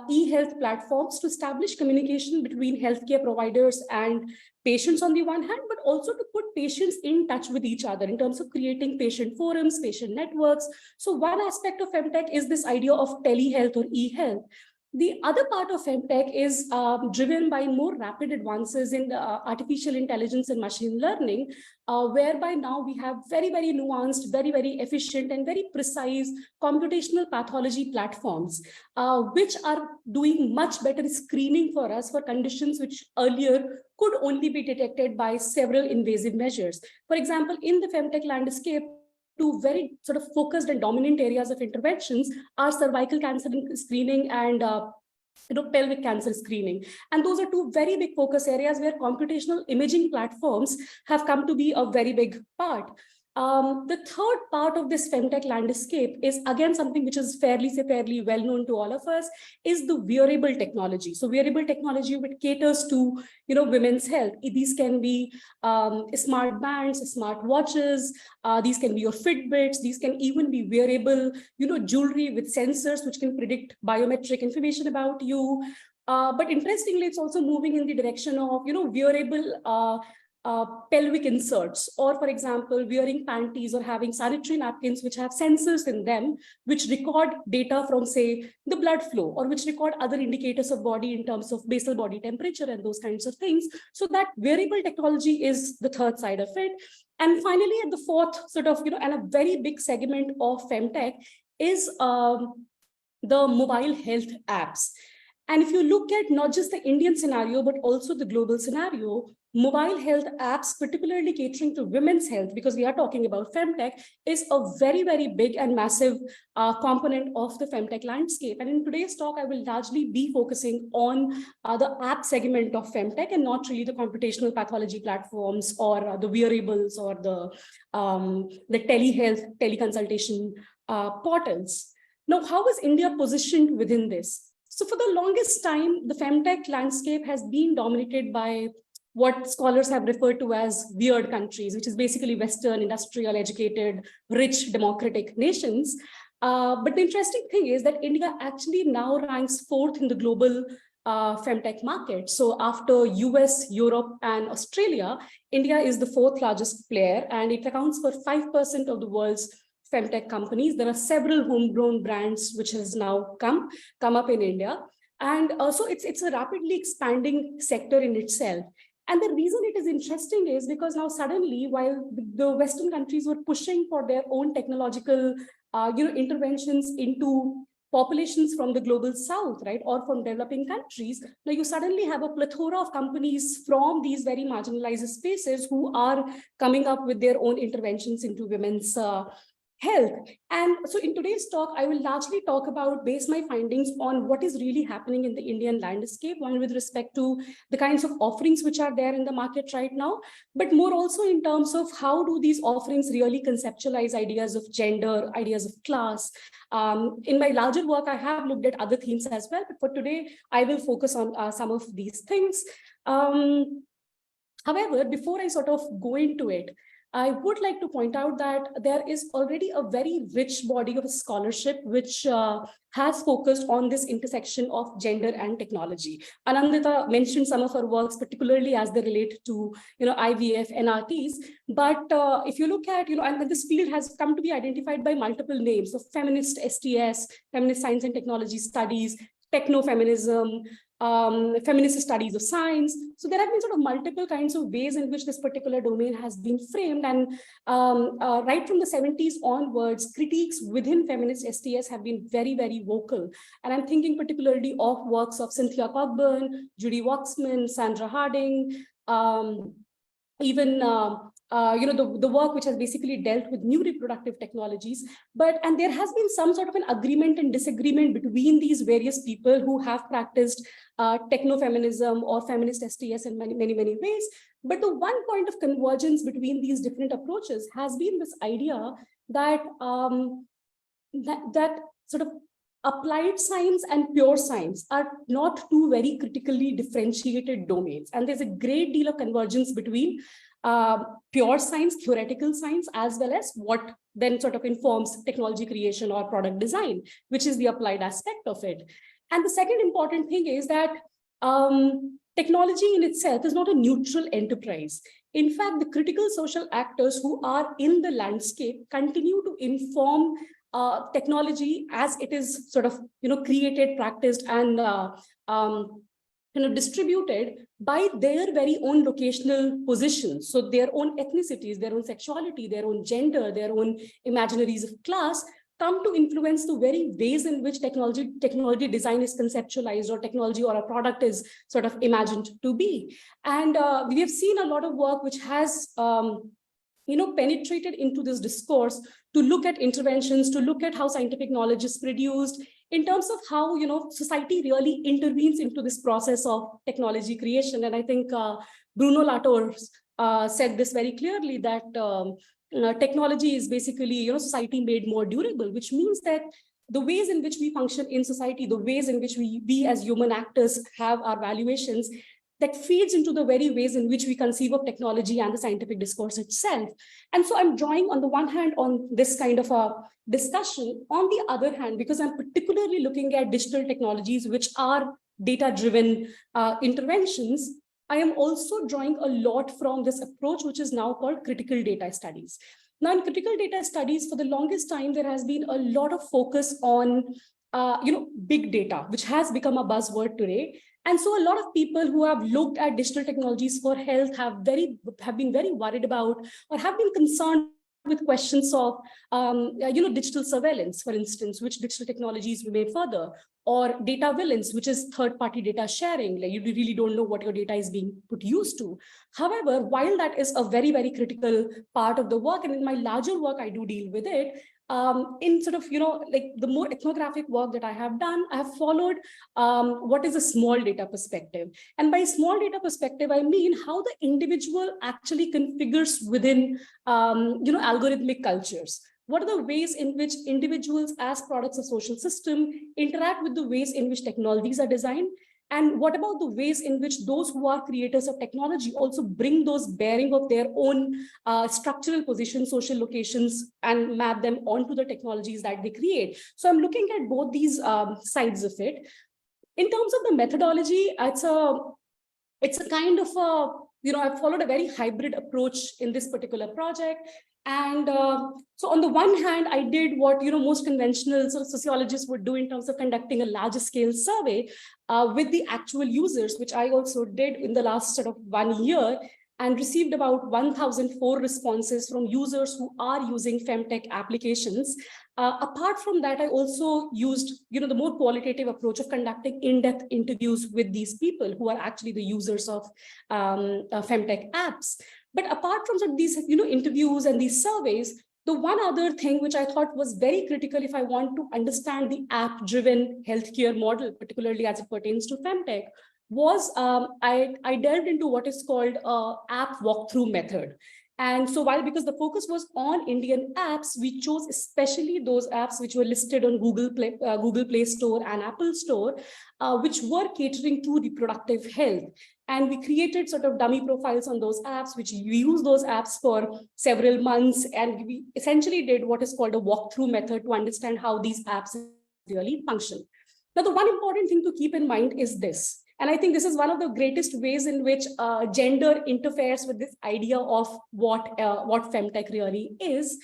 e-health platforms to establish communication between healthcare providers and patients on the one hand, but also to put patients in touch with each other in terms of creating patient forums, patient networks. So one aspect of femtech is this idea of telehealth or e-health. The other part of femtech is driven by more rapid advances in artificial intelligence and machine learning, whereby now we have very, very nuanced, very, very efficient and very precise computational pathology platforms, which are doing much better screening for us for conditions which earlier could only be detected by several invasive measures. For example, in the femtech landscape, two very sort of focused and dominant areas of interventions are cervical cancer screening and pelvic cancer screening. And those are two very big focus areas where computational imaging platforms have come to be a very big part. The third part of this femtech landscape is again something which is fairly well known to all of us, is the wearable technology. So wearable technology which caters to women's health. These can be smart bands, smart watches. These can be your Fitbits. These can even be wearable jewelry with sensors which can predict biometric information about you. But interestingly, it's also moving in the direction of wearable pelvic inserts, or for example, wearing panties or having sanitary napkins which have sensors in them, which record data from, say, the blood flow, or which record other indicators of body in terms of basal body temperature and those kinds of things. So that wearable technology is the third side of it. And finally, at the fourth sort of, and a very big segment of femtech is the mobile health apps. And if you look at not just the Indian scenario, but also the global scenario, mobile health apps, particularly catering to women's health, because we are talking about femtech, is a very, very big and massive component of the femtech landscape. And in today's talk, I will largely be focusing on the app segment of femtech and not really the computational pathology platforms or the wearables or the telehealth, teleconsultation portals. Now, how is India positioned within this? So for the longest time, the femtech landscape has been dominated by what scholars have referred to as weird countries, which is basically Western, industrial, educated, rich, democratic nations. But the interesting thing is that India actually now ranks fourth in the global femtech market. So after US, Europe, and Australia, India is the fourth largest player, and it accounts for 5% of the world's femtech companies. There are several homegrown brands which has now come up in India. And also it's a rapidly expanding sector in itself. And the reason it is interesting is because now suddenly, while the Western countries were pushing for their own technological interventions into populations from the global south, right, or from developing countries, now you suddenly have a plethora of companies from these very marginalized spaces who are coming up with their own interventions into women's health. And so in today's talk, I will largely base my findings on what is really happening in the Indian landscape, one with respect to the kinds of offerings which are there in the market right now, but more also in terms of how do these offerings really conceptualize ideas of gender, ideas of class. In my larger work, I have looked at other themes as well, but for today, I will focus on some of these things. However, before I sort of go into it, I would like to point out that there is already a very rich body of scholarship which has focused on this intersection of gender and technology. Anindita mentioned some of her works, particularly as they relate to IVF, NRTs. But if you look at and this field has come to be identified by multiple names: so feminist STS, feminist science and technology studies, techno-feminism, feminist studies of science. So there have been sort of multiple kinds of ways in which this particular domain has been framed. And right from the 70s onwards, critiques within feminist STS have been very, very vocal. And I'm thinking particularly of works of Cynthia Cockburn, Judy Waxman, Sandra Harding, even the work which has basically dealt with new reproductive technologies. And there has been some sort of an agreement and disagreement between these various people who have practiced techno-feminism or feminist STS in many, many, many ways. But the one point of convergence between these different approaches has been this idea that that sort of applied science and pure science are not two very critically differentiated domains. And there's a great deal of convergence between pure science, theoretical science, as well as what then sort of informs technology creation or product design, which is the applied aspect of it. And the second important thing is that technology in itself is not a neutral enterprise. In fact, the critical social actors who are in the landscape continue to inform technology as it is sort of created, practiced, and distributed by their very own locational positions. So their own ethnicities, their own sexuality, their own gender, their own imaginaries of class come to influence the very ways in which technology design is conceptualized, or technology or a product is sort of imagined to be. And we have seen a lot of work which has penetrated into this discourse to look at interventions, to look at how scientific knowledge is produced, in terms of how society really intervenes into this process of technology creation. And I think Bruno Latour said this very clearly, that technology is basically society made more durable, which means that the ways in which we function in society, the ways in which we as human actors have our valuations, that feeds into the very ways in which we conceive of technology and the scientific discourse itself. And so I'm drawing on the one hand on this kind of a discussion, on the other hand, because I'm particularly looking at digital technologies, which are data-driven interventions, I am also drawing a lot from this approach, which is now called critical data studies. Now, in critical data studies, for the longest time, there has been a lot of focus on big data, which has become a buzzword today. And so a lot of people who have looked at digital technologies for health have been very worried about, or have been concerned with questions of digital surveillance, for instance, which digital technologies we may further, or data vigilance, which is third-party data sharing, like you really don't know what your data is being put used to. However, while that is a very, very critical part of the work, and in my larger work, I do deal with it, in sort of, like the more ethnographic work that I have done, I have followed what is a small data perspective. And by small data perspective, I mean how the individual actually configures within, algorithmic cultures. What are the ways in which individuals as products of social system interact with the ways in which technologies are designed? And what about the ways in which those who are creators of technology also bring those bearing of their own structural positions, social locations, and map them onto the technologies that they create? So I'm looking at both these sides of it. In terms of the methodology, it's a kind of a, I've followed a very hybrid approach in this particular project. And so on the one hand, I did what most conventional sort of sociologists would do in terms of conducting a larger scale survey with the actual users, which I also did in the last sort of 1 year, and received about 1,004 responses from users who are using femtech applications. Apart from that, I also used the more qualitative approach of conducting in-depth interviews with these people who are actually the users of femtech apps. But apart from sort of these interviews and these surveys, the one other thing which I thought was very critical if I want to understand the app-driven healthcare model, particularly as it pertains to femtech, was I delved into what is called app walkthrough method. And so because the focus was on Indian apps, we chose especially those apps which were listed on Google Play Store and Apple Store, which were catering to reproductive health. And we created sort of dummy profiles on those apps, which we used those apps for several months. And we essentially did what is called a walkthrough method to understand how these apps really function. Now, the one important thing to keep in mind is this. And I think this is one of the greatest ways in which gender interferes with this idea of what femtech really is.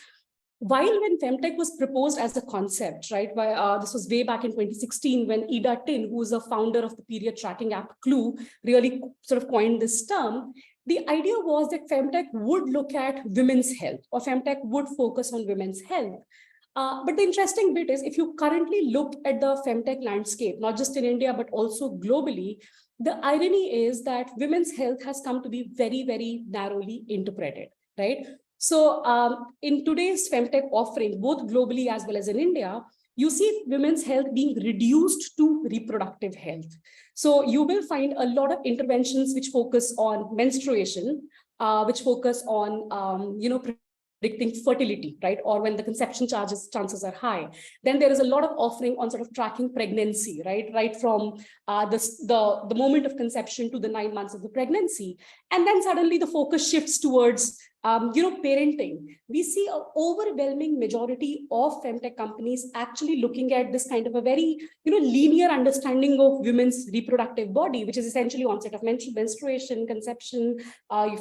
While when femtech was proposed as a concept, right, this was way back in 2016 when Ida Tin, who is a founder of the period tracking app Clue, really sort of coined this term. The idea was that femtech would look at women's health, or femtech would focus on women's health. But the interesting bit is, if you currently look at the femtech landscape, not just in India, but also globally, the irony is that women's health has come to be very, very narrowly interpreted, right? So in today's femtech offering, both globally as well as in India, you see women's health being reduced to reproductive health. So you will find a lot of interventions which focus on menstruation, which focus on, predicting fertility, right? Or when the conception chances are high. Then there is a lot of offering on sort of tracking pregnancy, right? Right from the moment of conception to the 9 months of the pregnancy. And then suddenly the focus shifts towards parenting. We see an overwhelming majority of femtech companies actually looking at this kind of a very, linear understanding of women's reproductive body, which is essentially onset of menstruation, conception,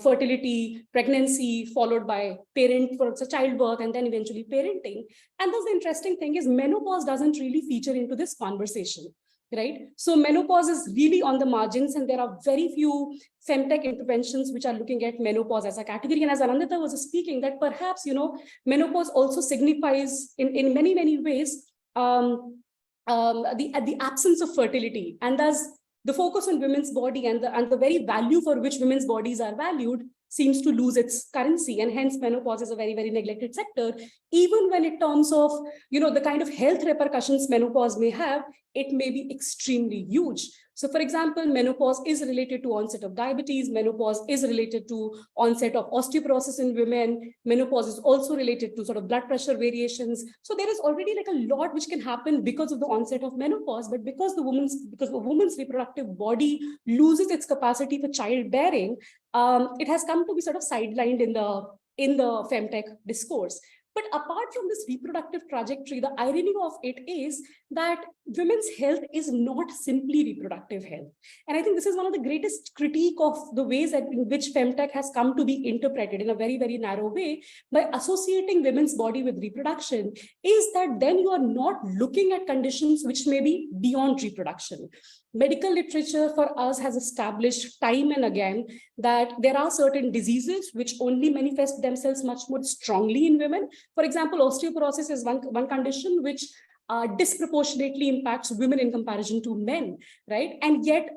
fertility, pregnancy, followed by childbirth, and then eventually parenting. And thus the interesting thing is menopause doesn't really feature into this conversation. Right. So menopause is really on the margins, and there are very few femtech interventions which are looking at menopause as a category. And as Anindita was speaking, that perhaps, menopause also signifies in many, many ways the absence of fertility. And thus the focus on women's body and the very value for which women's bodies are valued seems to lose its currency, and hence menopause is a very, very neglected sector. Even when in terms of, the kind of health repercussions menopause may have, it may be extremely huge. So for example, menopause is related to onset of diabetes, menopause is related to onset of osteoporosis in women, menopause is also related to sort of blood pressure variations. So there is already like a lot which can happen because of the onset of menopause, but because the woman's reproductive body loses its capacity for childbearing, it has come to be sort of sidelined in the femtech discourse. But apart from this reproductive trajectory, the irony of it is that women's health is not simply reproductive health. And I think this is one of the greatest critique of the ways in which femtech has come to be interpreted in a very, very narrow way by associating women's body with reproduction, is that then you are not looking at conditions which may be beyond reproduction. Medical literature for us has established time and again that there are certain diseases which only manifest themselves much more strongly in women. For example, osteoporosis is one condition which disproportionately impacts women in comparison to men, right? And yet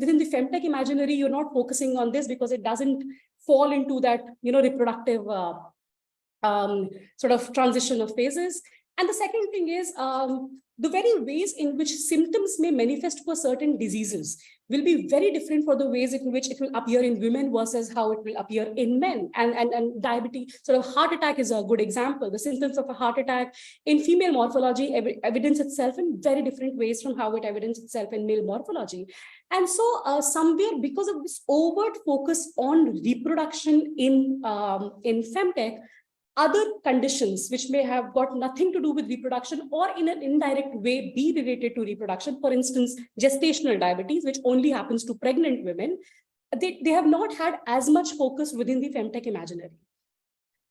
within the femtech imaginary, you're not focusing on this because it doesn't fall into that, reproductive sort of transition of phases. And the second thing is the very ways in which symptoms may manifest for certain diseases will be very different for the ways in which it will appear in women versus how it will appear in men. And diabetes, sort of heart attack is a good example. The symptoms of a heart attack in female morphology evidence itself in very different ways from how it evidences itself in male morphology. And so somewhere, because of this overt focus on reproduction in femtech, other conditions which may have got nothing to do with reproduction or in an indirect way be related to reproduction, for instance, gestational diabetes, which only happens to pregnant women, they have not had as much focus within the femtech imaginary.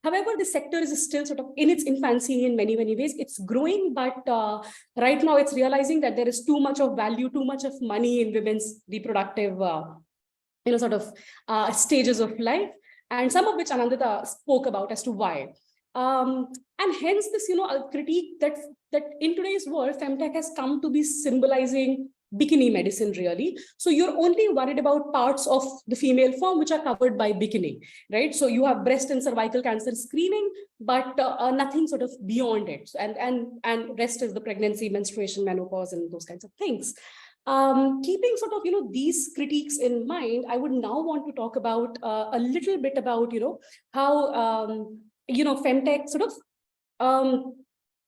However, the sector is still sort of in its infancy in many, many ways. It's growing, but right now it's realizing that there is too much of value, too much of money in women's reproductive, stages of life. And some of which Anindita spoke about as to why. And hence this, a critique that in today's world, femtech has come to be symbolizing bikini medicine, really. So you're only worried about parts of the female form which are covered by bikini, right? So you have breast and cervical cancer screening, but nothing sort of beyond it. And rest is the pregnancy, menstruation, menopause, and those kinds of things. Keeping sort of, these critiques in mind, I would now want to talk about a little bit about, how, femtech sort of,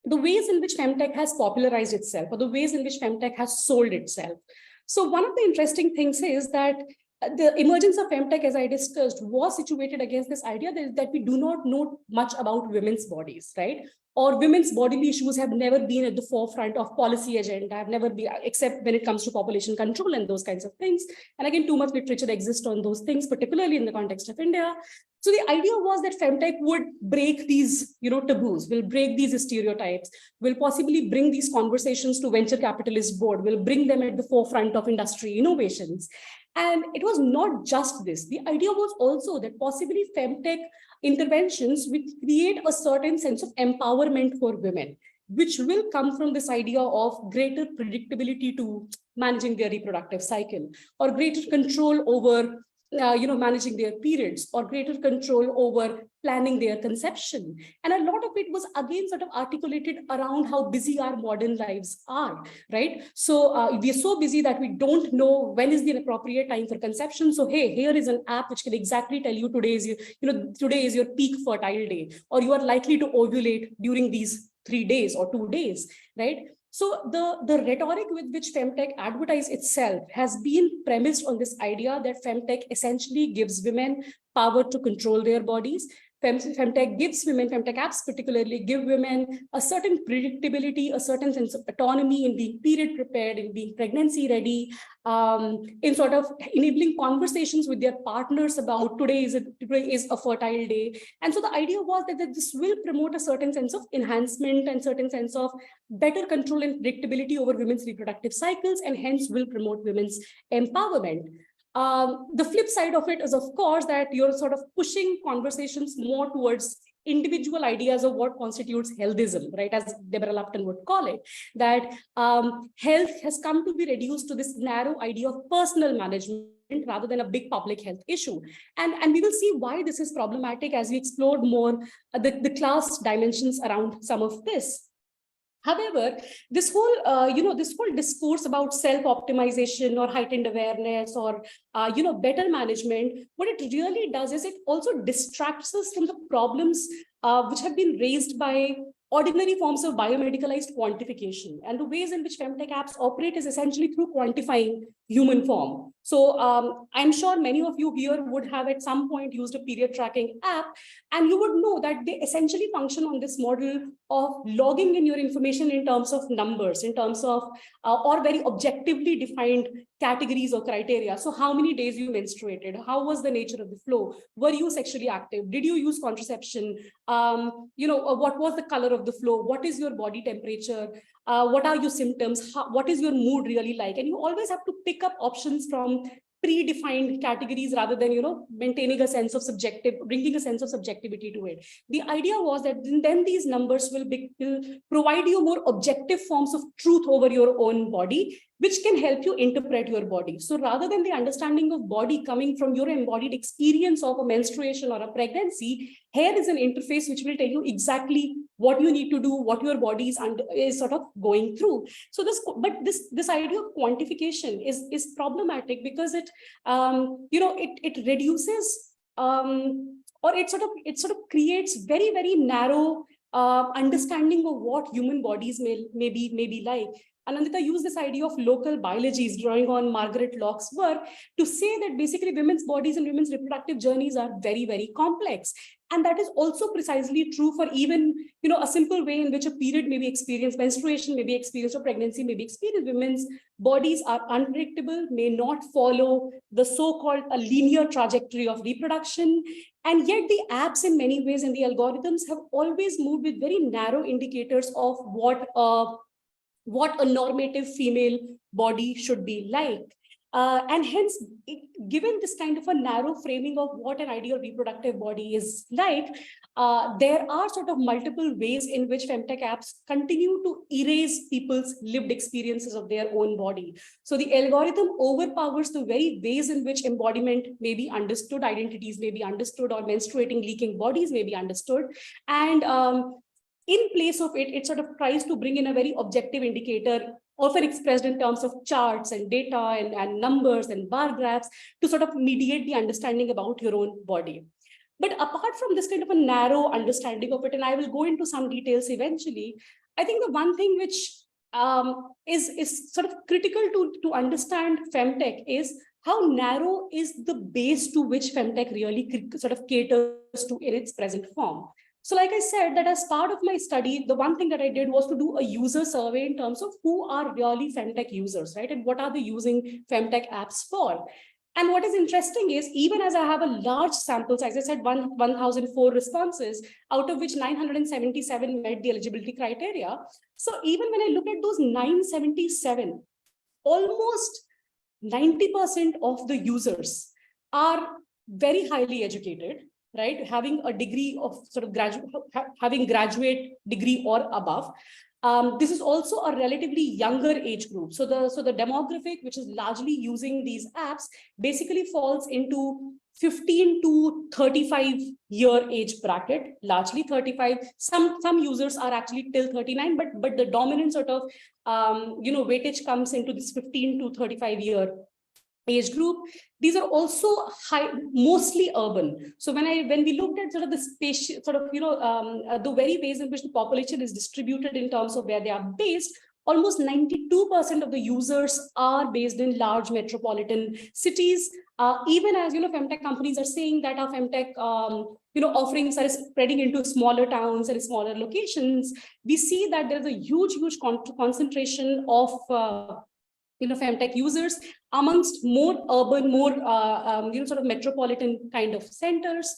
the ways in which femtech has popularized itself, or the ways in which femtech has sold itself. So one of the interesting things is that the emergence of femtech, as I discussed, was situated against this idea that we do not know much about women's bodies, right? Or women's bodily issues have never been at the forefront of policy agenda, have never been, except when it comes to population control and those kinds of things. And again, too much literature exists on those things, particularly in the context of India. So the idea was that femtech would break these, taboos, will break these stereotypes, will possibly bring these conversations to venture capitalist board, will bring them at the forefront of industry innovations. And it was not just this. The idea was also that possibly femtech interventions will create a certain sense of empowerment for women, which will come from this idea of greater predictability to managing their reproductive cycle, or greater control over managing their periods, or greater control over planning their conception. And a lot of it was again sort of articulated around how busy our modern lives are, right? So we are so busy that we don't know when is the appropriate time for conception. So hey, here is an app which can exactly tell you today is your peak fertile day, or you are likely to ovulate during these 3 days or 2 days, right? So the rhetoric with which femtech advertise itself has been premised on this idea that femtech essentially gives women power to control their bodies. Femtech gives women, femtech apps particularly give women a certain predictability, a certain sense of autonomy in being period prepared, in being pregnancy ready, in sort of enabling conversations with their partners about today is a fertile day. And so the idea was that this will promote a certain sense of enhancement and certain sense of better control and predictability over women's reproductive cycles, and hence will promote women's empowerment. The flip side of it is, of course, that you're sort of pushing conversations more towards individual ideas of what constitutes healthism, right, as Deborah Lupton would call it, that health has come to be reduced to this narrow idea of personal management rather than a big public health issue. And we will see why this is problematic as we explore more the class dimensions around some of this. However, this whole discourse about self-optimization or heightened awareness or better management, what it really does is it also distracts us from the problems which have been raised by ordinary forms of biomedicalized quantification. And the ways in which femtech apps operate is essentially through quantifying human form. So I'm sure many of you here would have at some point used a period tracking app, and you would know that they essentially function on this model of logging in your information in terms of numbers, in terms of or very objectively defined categories or criteria. So how many days you menstruated, how was the nature of the flow, were you sexually active, did you use contraception, what was the color of the flow, what is your body temperature, what are your symptoms, what is your mood really like. And you always have to pick up options from predefined categories rather than maintaining a sense of bringing a sense of subjectivity to it. The idea was that then these numbers will provide you more objective forms of truth over your own body, which can help you interpret your body. So rather than the understanding of body coming from your embodied experience of a menstruation or a pregnancy, here is an interface which will tell you exactly what you need to do, what your body is sort of going through. So this idea of quantification is problematic because it reduces or it sort of creates very, very narrow understanding of what human bodies may be like. Anindita used this idea of local biologies, drawing on Margaret Locke's work, to say that basically women's bodies and women's reproductive journeys are very, very complex. And that is also precisely true for even, a simple way in which a period may be experienced, menstruation may be experienced, or pregnancy may be experienced. Women's bodies are unpredictable, may not follow the so-called a linear trajectory of reproduction. And yet the apps in many ways and the algorithms have always moved with very narrow indicators of what a normative female body should be like. And hence, given this kind of a narrow framing of what an ideal reproductive body is like, there are sort of multiple ways in which femtech apps continue to erase people's lived experiences of their own body. So the algorithm overpowers the very ways in which embodiment may be understood, identities may be understood, or menstruating, leaking bodies may be understood. And in place of it, it sort of tries to bring in a very objective indicator, often expressed in terms of charts and data and numbers and bar graphs, to sort of mediate the understanding about your own body. But apart from this kind of a narrow understanding of it, and I will go into some details eventually, I think the one thing which is sort of critical to understand femtech is how narrow is the base to which femtech really sort of caters to in its present form. So like I said, that as part of my study, the one thing that I did was to do a user survey in terms of who are really femtech users, right? And what are they using femtech apps for? And what is interesting is, even as I have a large sample size, I said 1,004 responses, out of which 977 met the eligibility criteria. So even when I look at those 977, almost 90% of the users are very highly educated, right? Having a degree of sort of having graduate degree or above. This is also a relatively younger age group. So the demographic, which is largely using these apps, basically falls into 15 to 35 year age bracket, largely 35. Some users are actually till 39, but the dominant sort of weightage comes into this 15 to 35 year age group. These are also mostly urban. So when we looked at sort of the space, sort of the very ways in which the population is distributed in terms of where they are based, almost 92% of the users are based in large metropolitan cities. Even as femtech companies are saying that our femtech offerings are spreading into smaller towns and smaller locations, we see that there's a huge concentration of femtech users amongst more urban, more sort of metropolitan kind of centers.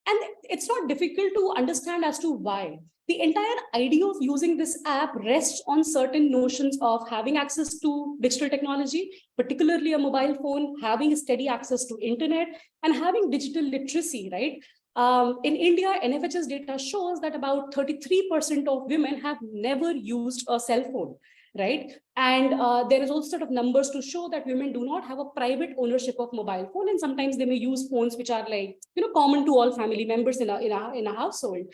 And it's not difficult to understand as to why. The entire idea of using this app rests on certain notions of having access to digital technology, particularly a mobile phone, having steady access to internet, and having digital literacy, right? In India, NFHS data shows that about 33% of women have never used a cell phone, right? And there is also sort of numbers to show that women do not have a private ownership of mobile phone, and sometimes they may use phones which are like common to all family members in a household.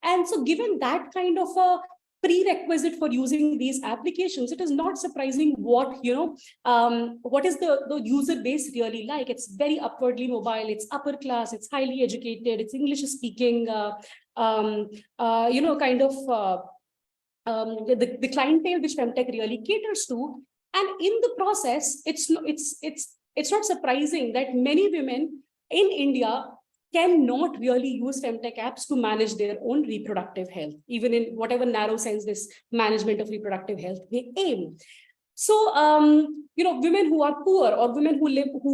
And so given that kind of a prerequisite for using these applications, it is not surprising what is the user base really like. It's very upwardly mobile, it's upper class, it's highly educated, it's English speaking, the clientele which femtech really caters to. And in the process, it's not surprising that many women in India cannot really use femtech apps to manage their own reproductive health, even in whatever narrow sense this management of reproductive health may aim. So, women who are poor, or women who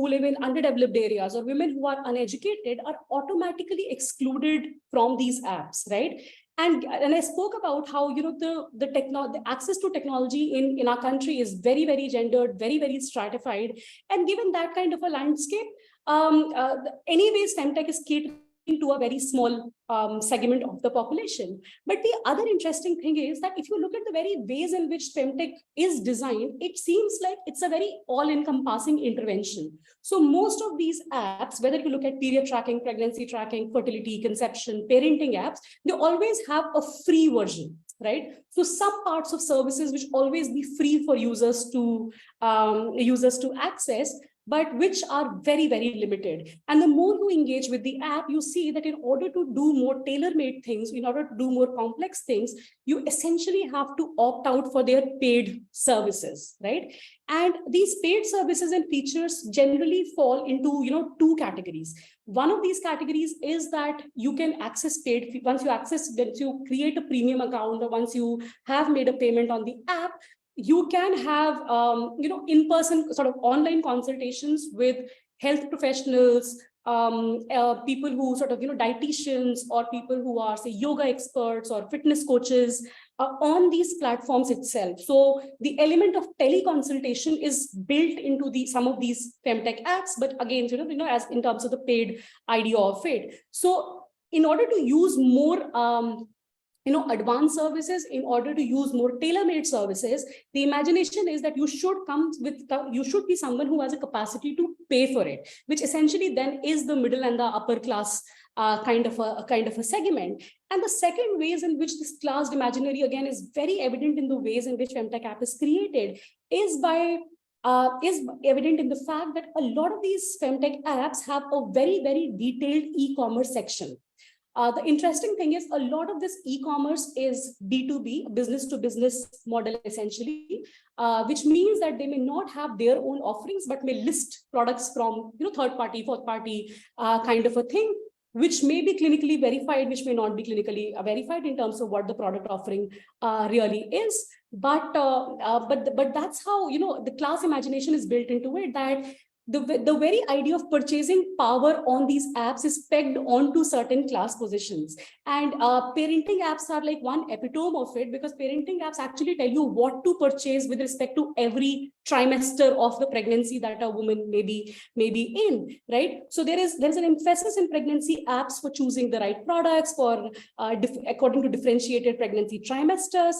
live in underdeveloped areas, or women who are uneducated are automatically excluded from these apps, right? And I spoke about how the access to technology in our country is very, very gendered, very, very stratified. And given that kind of a landscape, anyways, femtech is catering to a very small segment of the population. But the other interesting thing is that if you look at the very ways in which femtech is designed, it seems like it's a very all-encompassing intervention. So most of these apps, whether you look at period tracking, pregnancy tracking, fertility, conception, parenting apps, they always have a free version, right? So some parts of services which always be free for users to access, but which are very, very limited. And the more you engage with the app, you see that in order to do more tailor-made things, in order to do more complex things, you essentially have to opt out for their paid services, right? And these paid services and features generally fall into two categories. One of these categories is that you can access paid, once you create a premium account, or once you have made a payment on the app, you can have in-person sort of online consultations with health professionals, people who sort of dietitians, or people who are, say, yoga experts or fitness coaches on these platforms itself. So the element of teleconsultation is built into some of these femtech apps, but again, as in terms of the paid idea of it. So in order to use more advanced services, in order to use more tailor-made services, the imagination is that you should be someone who has a capacity to pay for it, which essentially then is the middle and the upper class kind of a segment. And the second ways in which this class imaginary again is very evident in the ways in which femtech app is created is evident in the fact that a lot of these femtech apps have a very, very detailed e-commerce section. The interesting thing is a lot of this e-commerce is B2B, business to business model essentially, which means that they may not have their own offerings, but may list products from third party, fourth party kind of a thing, which may be clinically verified, which may not be clinically verified in terms of what the product offering really is. But that's how the class imagination is built into it, that the very idea of purchasing power on these apps is pegged onto certain class positions. And parenting apps are like one epitome of it, because parenting apps actually tell you what to purchase with respect to every trimester of the pregnancy that a woman may be in, right? So there's an emphasis in pregnancy apps for choosing the right products for according to differentiated pregnancy trimesters,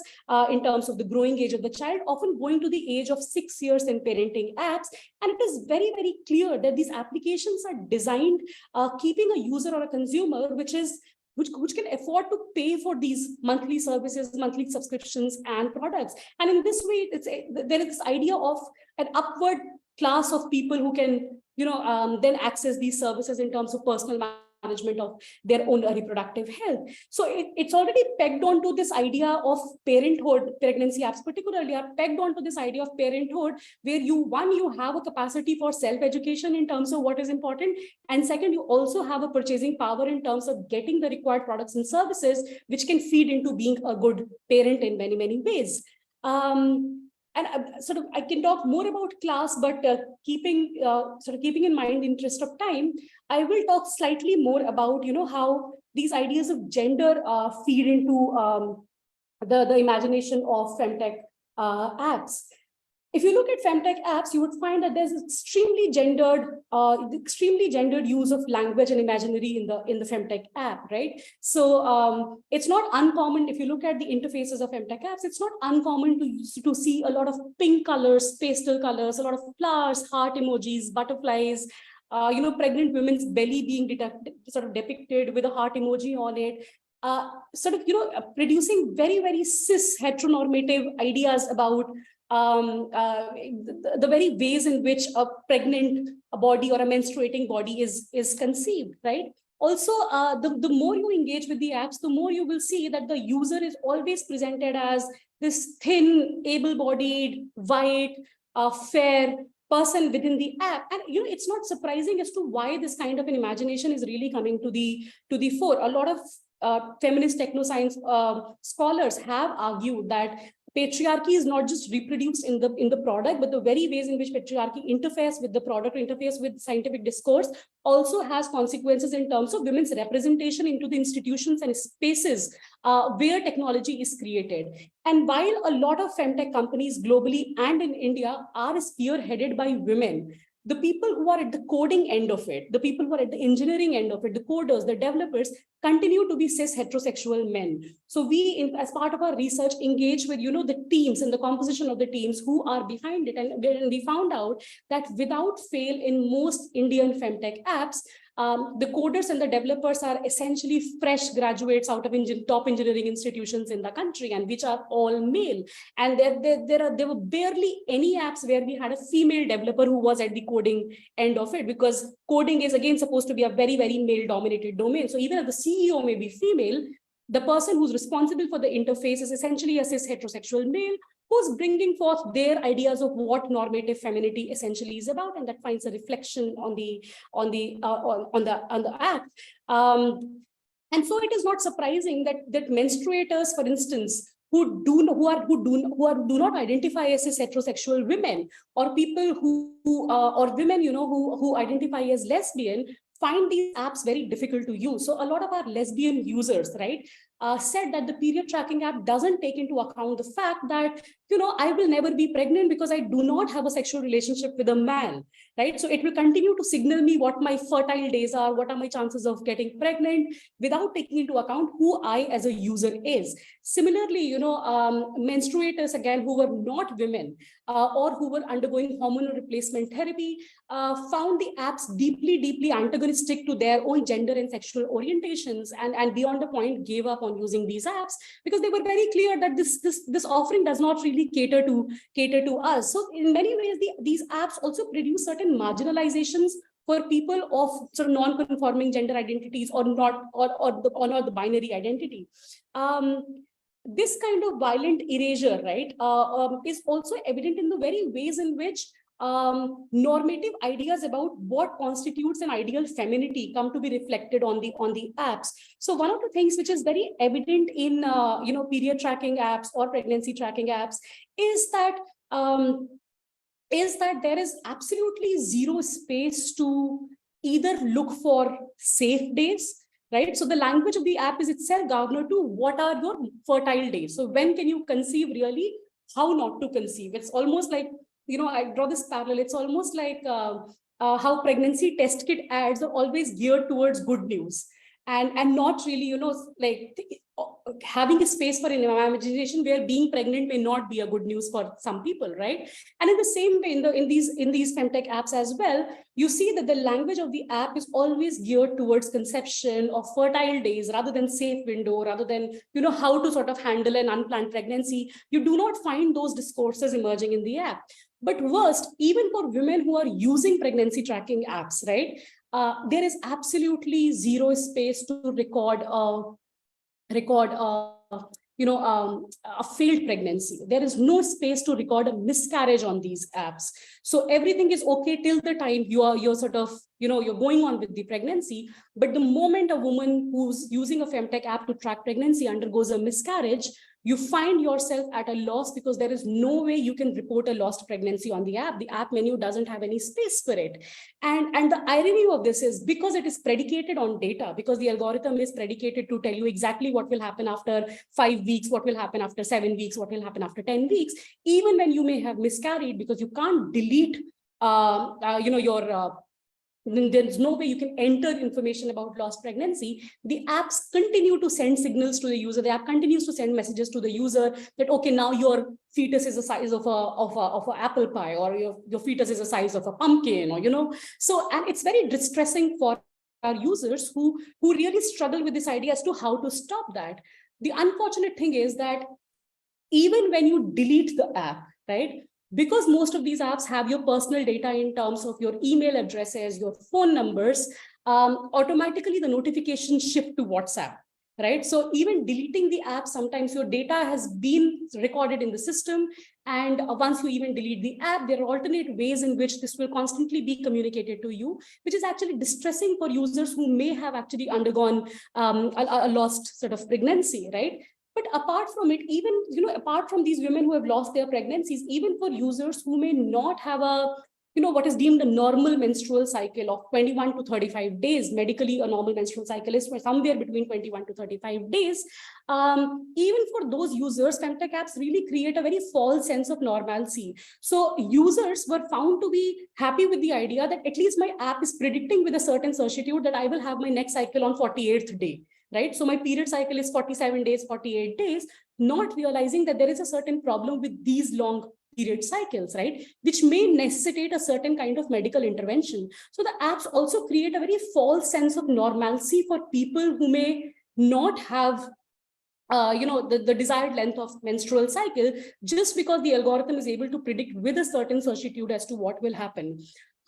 in terms of the growing age of the child, often going to the age of 6 years in parenting apps. And it is very, very clear that these applications are designed keeping a user or a consumer which can afford to pay for these monthly services, monthly subscriptions and products. And in this way, there is this idea of an upward class of people who can, then access these services in terms of personal management of their own reproductive health. So it's already pegged onto this idea of parenthood. Pregnancy apps particularly are pegged onto this idea of parenthood, where you have a capacity for self-education in terms of what is important, and second, you also have a purchasing power in terms of getting the required products and services, which can feed into being a good parent in many, many ways. And I can talk more about class, but keeping in mind the interest of time, I will talk slightly more about how these ideas of gender feed into the imagination of femtech apps. If you look at femtech apps, you would find that there's extremely gendered use of language and imaginary in the femtech app, right? So it's not uncommon, if you look at the interfaces of femtech apps, it's not uncommon to see a lot of pink colors, pastel colors, a lot of flowers, heart emojis, butterflies, pregnant women's belly being depicted with a heart emoji on it. Producing very, very cis heteronormative ideas about the very ways in which a pregnant body or a menstruating body is conceived, right? Also, the more you engage with the apps, the more you will see that the user is always presented as this thin, able-bodied, white, fair person within the app. And it's not surprising as to why this kind of an imagination is really coming to the fore. A lot of feminist technoscience scholars have argued that patriarchy is not just reproduced in the product, but the very ways in which patriarchy interface with the product, interface with scientific discourse, also has consequences in terms of women's representation into the institutions and spaces where technology is created. And while a lot of femtech companies globally and in India are spearheaded by women, the people who are at the coding end of it, the people who are at the engineering end of it, the coders, the developers, continue to be cis heterosexual men. So we, as part of our research, engage with the teams and the composition of the teams who are behind it, and we found out that without fail, in most Indian femtech apps, the coders and the developers are essentially fresh graduates out of top engineering institutions in the country, and which are all male. And there were barely any apps where we had a female developer who was at the coding end of it, because coding is again supposed to be a very, very male dominated domain. So even if the CEO may be female, the person who's responsible for the interface is essentially a cis heterosexual male who's bringing forth their ideas of what normative femininity essentially is about, and that finds a reflection on the app. And so it is not surprising that menstruators, for instance, who do not identify as cis heterosexual women, or people or women who identify as lesbian, find these apps very difficult to use. So a lot of our lesbian users, right, said that the period tracking app doesn't take into account the fact that, I will never be pregnant because I do not have a sexual relationship with a man, right? So it will continue to signal me what my fertile days are, what are my chances of getting pregnant, without taking into account who I as a user is. Similarly, menstruators, again, who were not women or who were undergoing hormonal replacement therapy, found the apps deeply, deeply antagonistic to their own gender and sexual orientations, and beyond the point gave up on using these apps, because they were very clear that this offering does not really cater to us. So in many ways, these apps also produce certain marginalizations for people of sort of non-conforming gender identities or the binary identity. This kind of violent erasure, right, is also evident in the very ways in which normative ideas about what constitutes an ideal femininity come to be reflected on the apps. So one of the things which is very evident in period tracking apps or pregnancy tracking apps is that is that there is absolutely zero space to either look for safe days, right? So the language of the app is itself governed to what are your fertile days. So when can you conceive really, how not to conceive. It's almost like, I draw this parallel. It's almost like how pregnancy test kit ads are always geared towards good news and not really, like having a space for an imagination where being pregnant may not be a good news for some people, right? And in the same way, in these femtech apps as well, you see that the language of the app is always geared towards conception of fertile days rather than safe window, rather than how to sort of handle an unplanned pregnancy. You do not find those discourses emerging in the app. But worst, even for women who are using pregnancy tracking apps, right? There is absolutely zero space to record a failed pregnancy. There is no space to record a miscarriage on these apps. So everything is okay till the time you're sort of, you're going on with the pregnancy. But the moment a woman who's using a femtech app to track pregnancy undergoes a miscarriage, you find yourself at a loss because there is no way you can report a lost pregnancy on the app. The app menu doesn't have any space for it. And the irony of this is because it is predicated on data, because the algorithm is predicated to tell you exactly what will happen after 5 weeks, what will happen after 7 weeks, what will happen after 10 weeks, even when you may have miscarried, because you can't delete there's no way you can enter information about lost pregnancy. The apps continue to send signals to the user. The app continues to send messages to the user that, okay, now your fetus is the size of an apple pie, or your fetus is the size of a pumpkin, or, so, and it's very distressing for our users who really struggle with this idea as to how to stop that. The unfortunate thing is that even when you delete the app, right, because most of these apps have your personal data in terms of your email addresses, your phone numbers, automatically the notifications shift to WhatsApp, right? So even deleting the app, sometimes your data has been recorded in the system. And once you even delete the app, there are alternate ways in which this will constantly be communicated to you, which is actually distressing for users who may have actually undergone a lost sort of pregnancy, right? But apart from it, even, apart from these women who have lost their pregnancies, even for users who may not have what is deemed a normal menstrual cycle of 21 to 35 days, medically a normal menstrual cycle is somewhere between 21 to 35 days. Even for those users, femtech apps really create a very false sense of normalcy. So users were found to be happy with the idea that at least my app is predicting with a certain certitude that I will have my next cycle on 48th day. Right? So my period cycle is 47 days, 48 days, not realizing that there is a certain problem with these long period cycles, right? Which may necessitate a certain kind of medical intervention. So the apps also create a very false sense of normalcy for people who may not have the desired length of menstrual cycle, just because the algorithm is able to predict with a certain certitude as to what will happen.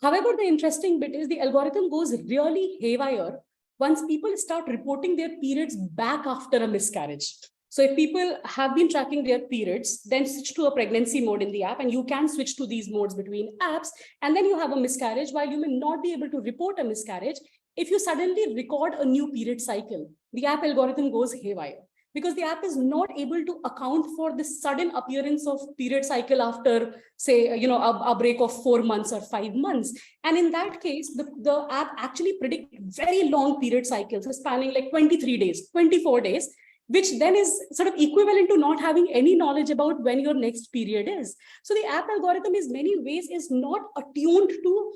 However, the interesting bit is the algorithm goes really haywire once people start reporting their periods back after a miscarriage. So if people have been tracking their periods, then switch to a pregnancy mode in the app, and you can switch to these modes between apps, and then you have a miscarriage. While you may not be able to report a miscarriage, if you suddenly record a new period cycle, the app algorithm goes haywire, because the app is not able to account for the sudden appearance of period cycle after, say, a break of 4 months or 5 months. And in that case, the app actually predicts very long period cycles, spanning like 23 days, 24 days, which then is sort of equivalent to not having any knowledge about when your next period is. So the app algorithm in many ways is not attuned to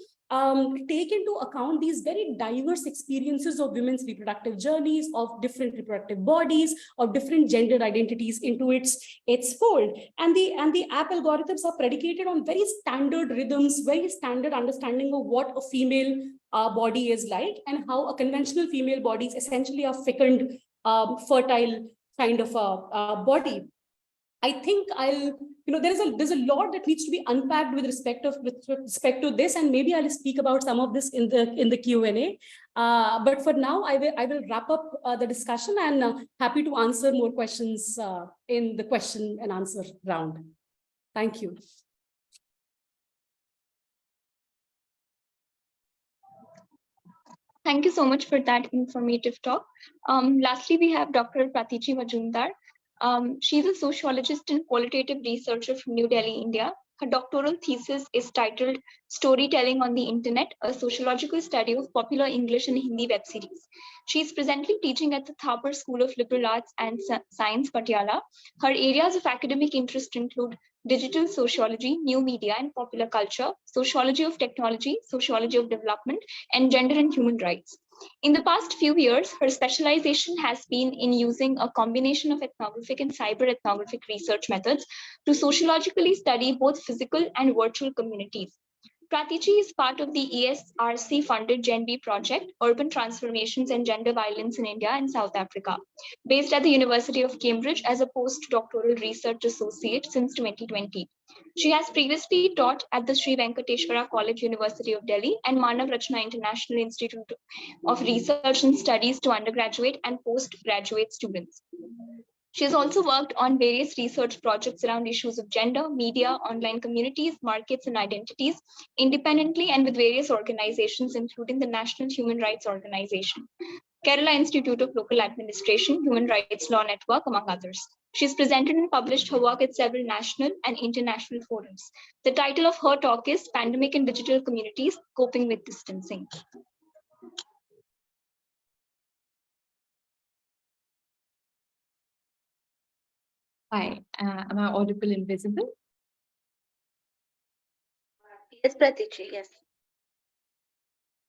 take into account these very diverse experiences of women's reproductive journeys, of different reproductive bodies, of different gender identities into its fold. And the app algorithms are predicated on very standard rhythms, very standard understanding of what a female body is like, and how a conventional female body is essentially a fecund, fertile kind of a body. I think there's a lot that needs to be unpacked with respect to this, and maybe I'll speak about some of this in the Q&A. But for now, I will wrap up the discussion, and happy to answer more questions in the question and answer round. Thank you. Thank you so much for that informative talk. Lastly, we have Dr. Pratiji Majumdar. She's a sociologist and qualitative researcher from New Delhi, India. Her doctoral thesis is titled Storytelling on the Internet, a sociological study of popular English and Hindi web series. She is presently teaching at the Thapar School of Liberal Arts and Science, Patiala. Her areas of academic interest include digital sociology, new media and popular culture, sociology of technology, sociology of development, and gender and human rights. In the past few years, her specialization has been in using a combination of ethnographic and cyber ethnographic research methods to sociologically study both physical and virtual communities. Pratichi is part of the ESRC-funded GenB project, Urban Transformations and Gender Violence in India and South Africa, based at the University of Cambridge as a postdoctoral research associate since 2020. She has previously taught at the Sri Venkateshwara College, University of Delhi, and Manav Rachna International Institute of Research and Studies to undergraduate and postgraduate students. She has also worked on various research projects around issues of gender, media, online communities, markets, and identities, independently and with various organizations, including the National Human Rights Organization, Kerala Institute of Local Administration, Human Rights Law Network, among others. She's presented and published her work at several national and international forums. The title of her talk is Pandemic and Digital Communities, Coping with Distancing. Hi, am I audible and visible? Yes, Pratichi, yes.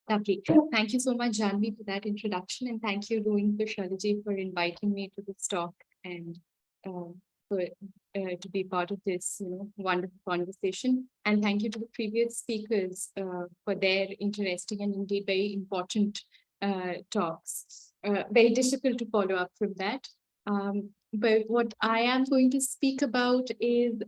Lovely. Thank you so much, Janvi, for that introduction, and thank you, Rohini Shalaji, for inviting me to this talk and to be part of this wonderful conversation. And thank you to the previous speakers for their interesting and indeed very important talks. Very difficult to follow up from that. But what I am going to speak about is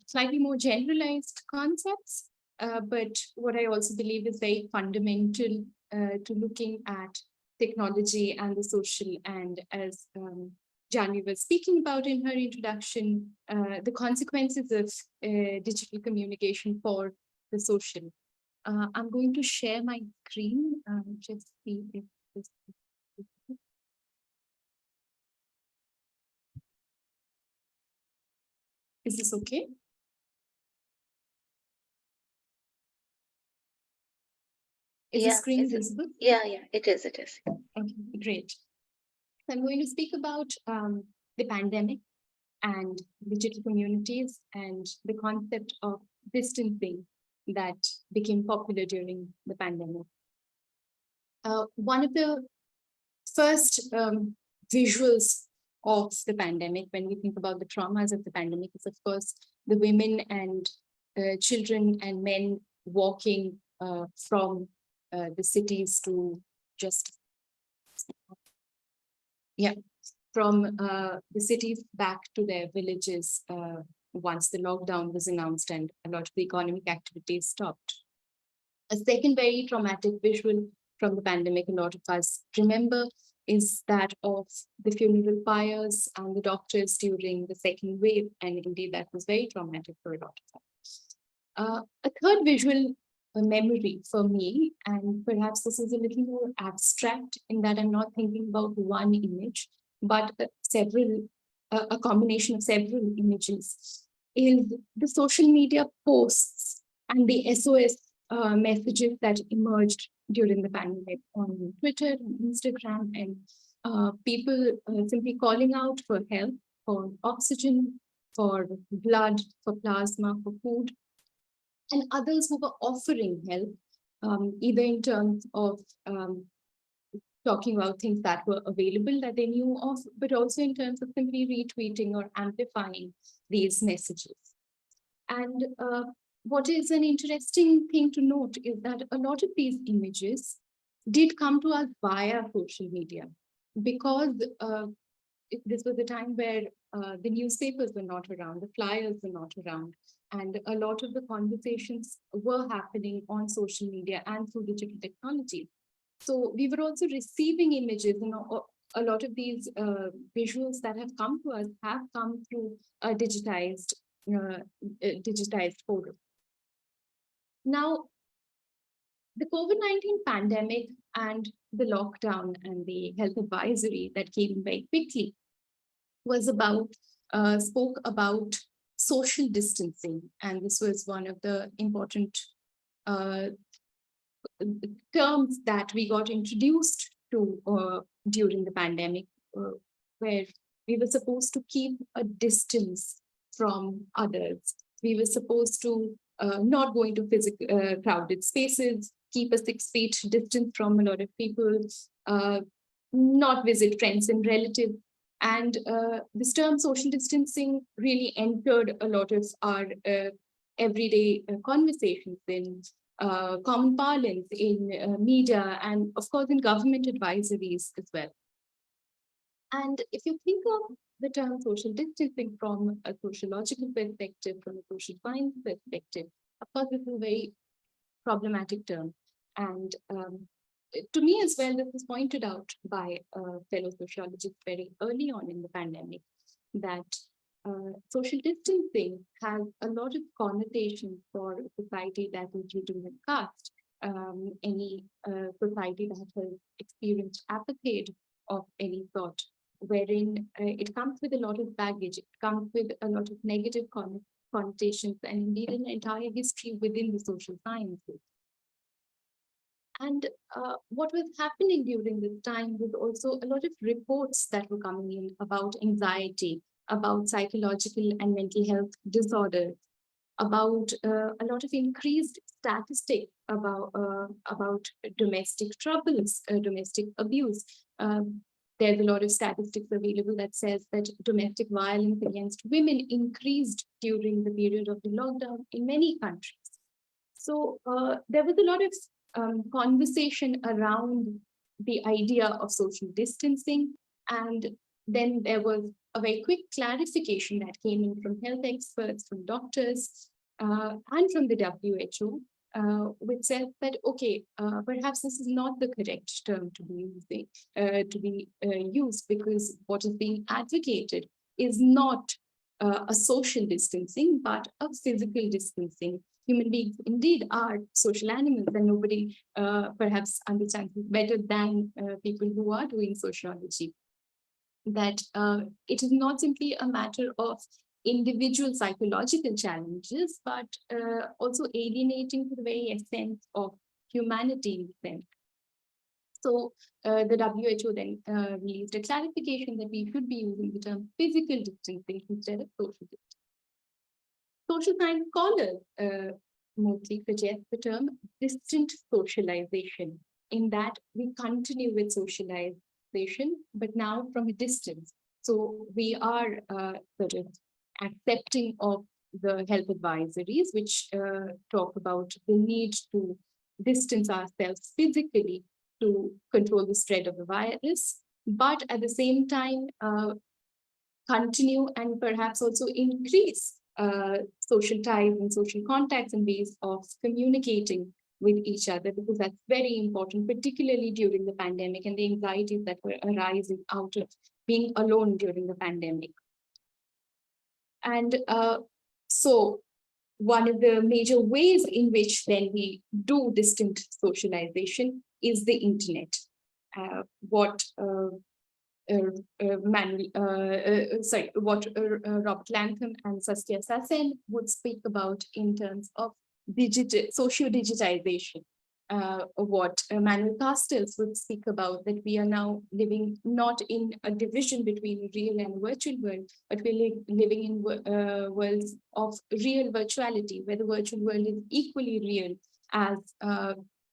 slightly more generalized concepts, but what I also believe is very fundamental to looking at technology and the social, and as Janvi was speaking about in her introduction, the consequences of digital communication for the social. I'm going to share my screen, just see if this is this okay? Is the screen visible? Yeah, it is. Okay, great. So I'm going to speak about the pandemic and digital communities and the concept of distancing that became popular during the pandemic. One of the first visuals of the pandemic, when we think about the traumas of the pandemic, is of course the women and children and men walking from the cities to from the cities back to their villages once the lockdown was announced and a lot of the economic activities stopped. A second very traumatic visual from the pandemic a lot of us remember is that of the funeral pyres and the doctors during the second wave, and indeed that was very traumatic for a lot of us. A third visual memory for me, and perhaps this is a little more abstract in that I'm not thinking about one image, but a combination of several images, is the social media posts and the SOS messages that emerged during the pandemic on Twitter and Instagram, and people simply calling out for help, for oxygen, for blood, for plasma, for food, and others who were offering help, either in terms of talking about things that were available that they knew of, but also in terms of simply retweeting or amplifying these messages. And what is an interesting thing to note is that a lot of these images did come to us via social media, because this was a time where the newspapers were not around, the flyers were not around, and a lot of the conversations were happening on social media and through digital technology. So we were also receiving images, a lot of these visuals that have come to us have come through a digitized photo. Now, the COVID-19 pandemic and the lockdown and the health advisory that came very quickly was spoke about social distancing, and this was one of the important terms that we got introduced to during the pandemic, where we were supposed to keep a distance from others. We were supposed to not go into physical crowded spaces, keep a 6 feet distance from a lot of people, not visit friends and relatives. And this term social distancing really entered a lot of our everyday conversations in common parlance, in media, and of course in government advisories as well. And if you think of the term social distancing from a sociological perspective, from a social science perspective, of course, this is a very problematic term. And to me as well, this was pointed out by fellow sociologists very early on in the pandemic, that social distancing has a lot of connotation for a society that is reduced in caste, any society that has experienced apartheid of any sort, wherein it comes with a lot of baggage, it comes with a lot of negative connotations, and indeed an entire history within the social sciences. And what was happening during this time was also a lot of reports that were coming in about anxiety, about psychological and mental health disorders, about a lot of increased statistics about domestic troubles, domestic abuse. There's a lot of statistics available that says that domestic violence against women increased during the period of the lockdown in many countries. So there was a lot of conversation around the idea of social distancing. And then there was a very quick clarification that came in from health experts, from doctors, and from the WHO, which said that, okay, perhaps this is not the correct term to be used, because what is being advocated is not a social distancing, but a physical distancing. Human beings indeed are social animals, and nobody perhaps understands this better than people who are doing sociology. That it is not simply a matter of individual psychological challenges, but also alienating to the very essence of humanity in them. So the WHO then released a clarification that we should be using the term physical distancing instead of social distancing. Social science scholars mostly suggest the term distant socialization, in that we continue with socialization, but now from a distance. So we are sort of accepting of the health advisories, which talk about the need to distance ourselves physically to control the spread of the virus, but at the same time continue and perhaps also increase social ties and social contacts and ways of communicating with each other, because that's very important, particularly during the pandemic and the anxieties that were arising out of being alone during the pandemic. And so one of the major ways in which then we do distant socialization is the internet. What Robert Latham and Saskia Sassen would speak about in terms of socio-digitization. What Manuel Castells would speak about, that we are now living not in a division between real and virtual world, but we're living in worlds of real virtuality, where the virtual world is equally real as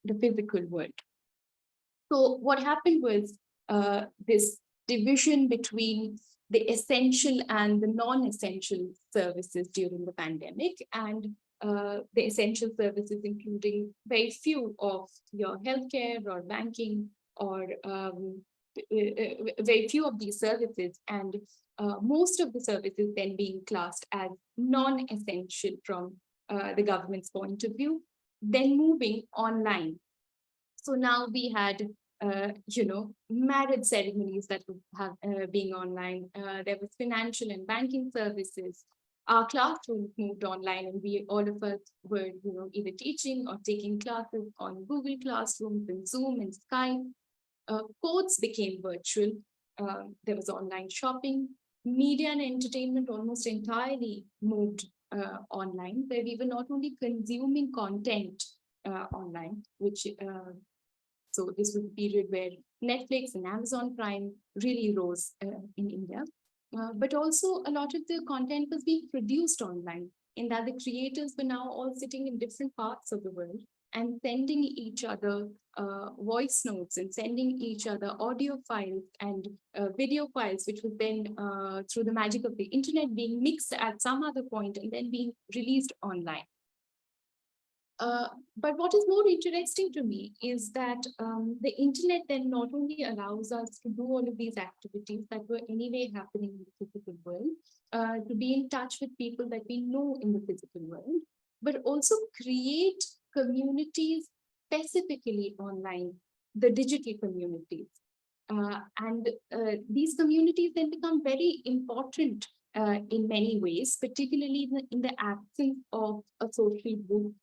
the physical world. So what happened was this division between the essential and the non-essential services during the pandemic, and the essential services including very few of your healthcare or banking or very few of these services, and most of the services then being classed as non-essential from the government's point of view, then moving online. So now we had marriage ceremonies that would have being online. There was financial and banking services. Our classrooms moved online, and all of us were, either teaching or taking classes on Google Classrooms and Zoom and Skype. Courts became virtual. There was online shopping. media and entertainment almost entirely moved online, where we were not only consuming content online, which so this was a period where Netflix and Amazon Prime really rose in India. But also a lot of the content was being produced online, in that the creators were now all sitting in different parts of the world and sending each other voice notes and sending each other audio files and video files, which was then through the magic of the internet being mixed at some other point and then being released online. But what is more interesting to me is that the internet then not only allows us to do all of these activities that were anyway happening in the physical world, to be in touch with people that we know in the physical world, but also create communities specifically online, the digital communities. And these communities then become very important in many ways, particularly in the absence of a social group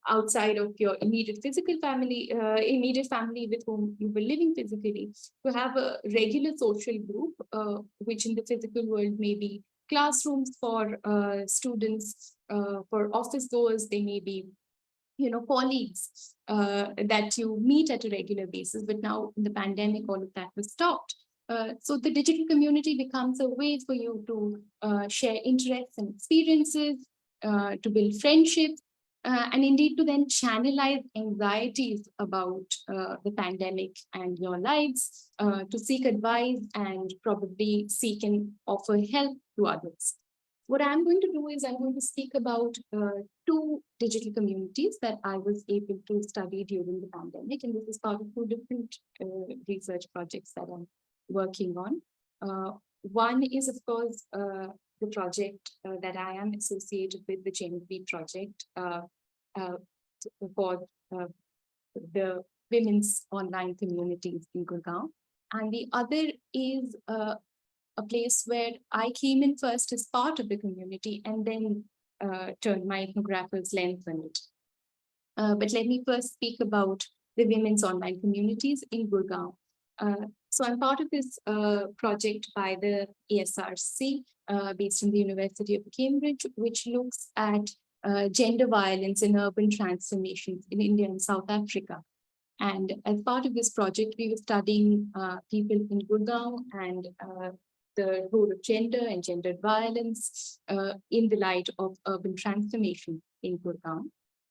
outside of your immediate physical family, immediate family with whom you were living physically, to have a regular social group, which in the physical world may be classrooms for students, for office goers, they may be, colleagues that you meet at a regular basis. But now in the pandemic, all of that was stopped. So the digital community becomes a way for you to share interests and experiences, to build friendships, and indeed to then channelize anxieties about the pandemic and your lives, to seek advice and probably seek and offer help to others. What I'm going to do is I'm going to speak about two digital communities that I was able to study during the pandemic, and this is part of two different research projects that I'm working on. One is, of course, the project that I am associated with, the Chain project, for the women's online communities in Gurgaon. And the other is a place where I came in first as part of the community and then turned my ethnographer's lens on it. But let me first speak about the women's online communities in Gurgaon. So I'm part of this project by the ASRC, based in the University of Cambridge, which looks at gender violence and urban transformations in India and South Africa. And as part of this project, we were studying people in Gurgaon and the role of gender and gendered violence in the light of urban transformation in Gurgaon.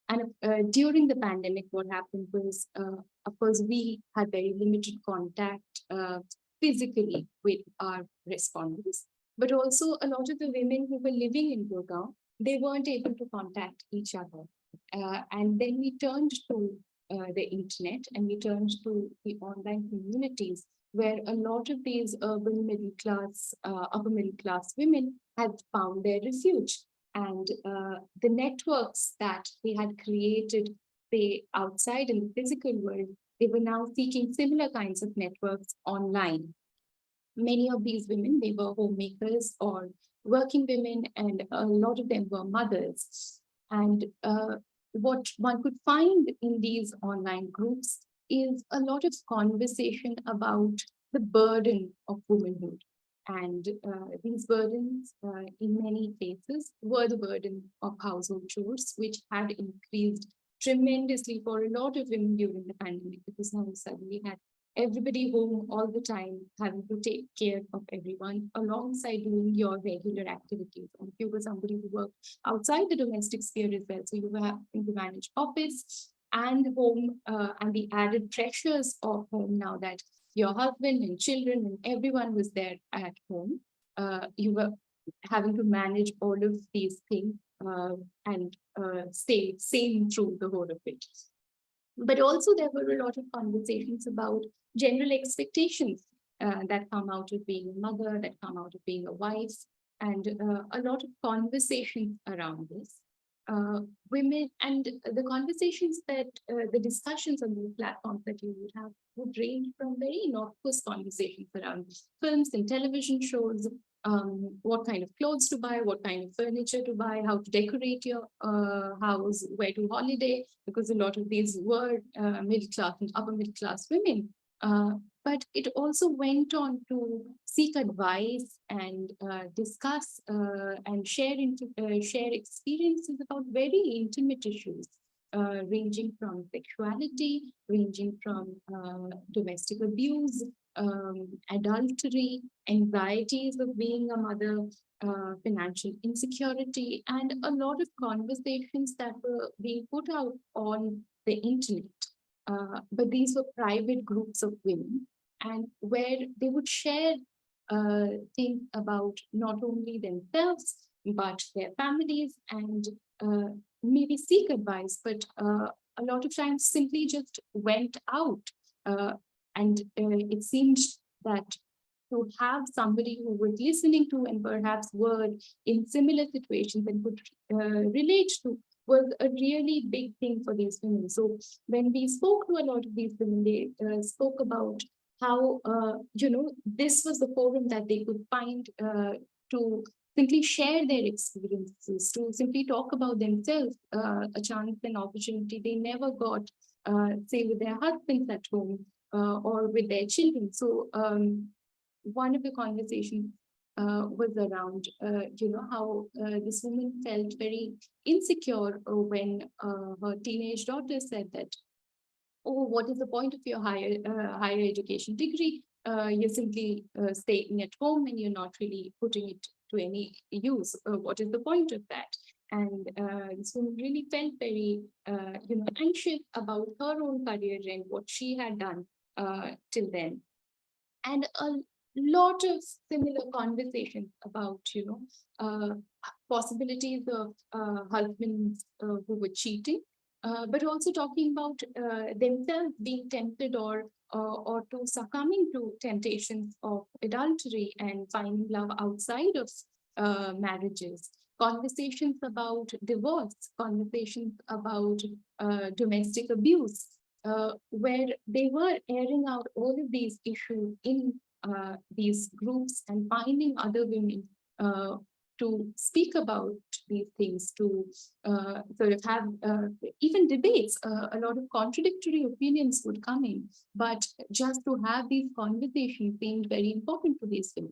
And during the pandemic, what happened was, of course, we had very limited contact physically with our respondents, but also a lot of the women who were living in Gurgaon, they weren't able to contact each other. And then we turned to the internet and we turned to the online communities where a lot of these urban middle class, upper middle class women had found their refuge. And the networks that they had created, say, outside in the physical world, they were now seeking similar kinds of networks online. Many of these women, they were homemakers or working women, and a lot of them were mothers. And what one could find in these online groups is a lot of conversation about the burden of womanhood. And these burdens, in many cases, were the burden of household chores, which had increased tremendously for a lot of women during the pandemic, because now we suddenly had everybody home all the time, having to take care of everyone alongside doing your regular activities. And if you were somebody who worked outside the domestic sphere as well, so you were having to manage office and home, and the added pressures of home now that your husband and children and everyone was there at home, you were having to manage all of these things and stay sane through the whole of it. But also there were a lot of conversations about general expectations that come out of being a mother, that come out of being a wife, and a lot of conversations around this. Women and the conversations that the discussions on the platforms that you would have would range from very innocuous conversations around films and television shows, what kind of clothes to buy, what kind of furniture to buy, how to decorate your house, where to holiday, because a lot of these were middle class and upper middle class women. but it also went on to seek advice and discuss and share experiences about very intimate issues, ranging from sexuality, ranging from domestic abuse, adultery, anxieties of being a mother, financial insecurity, and a lot of conversations that were being put out on the internet. But these were private groups of women, and where they would share things about not only themselves, but their families, and maybe seek advice, but a lot of times simply just went out. And it seemed that to have somebody who was listening to and perhaps were in similar situations and could relate to was a really big thing for these women. So when we spoke to a lot of these women, they spoke about how, this was the forum that they could find to simply share their experiences, to simply talk about themselves, a chance and opportunity they never got, say, with their husbands at home or with their children. So one of the conversations was around, how this woman felt very insecure when her teenage daughter said that, oh, what is the point of your higher education degree? You're simply staying at home and you're not really putting it to any use. What is the point of that? And this woman really felt very, anxious about her own career and what she had done till then. And a lot of similar conversations about, possibilities of husbands who were cheating, but also talking about themselves being tempted or to succumbing to temptations of adultery and finding love outside of marriages. Conversations about divorce, conversations about domestic abuse, where they were airing out all of these issues in these groups and finding other women to speak about these things, to sort of have even debates. A lot of contradictory opinions would come in, but just to have these conversations seemed very important to these women.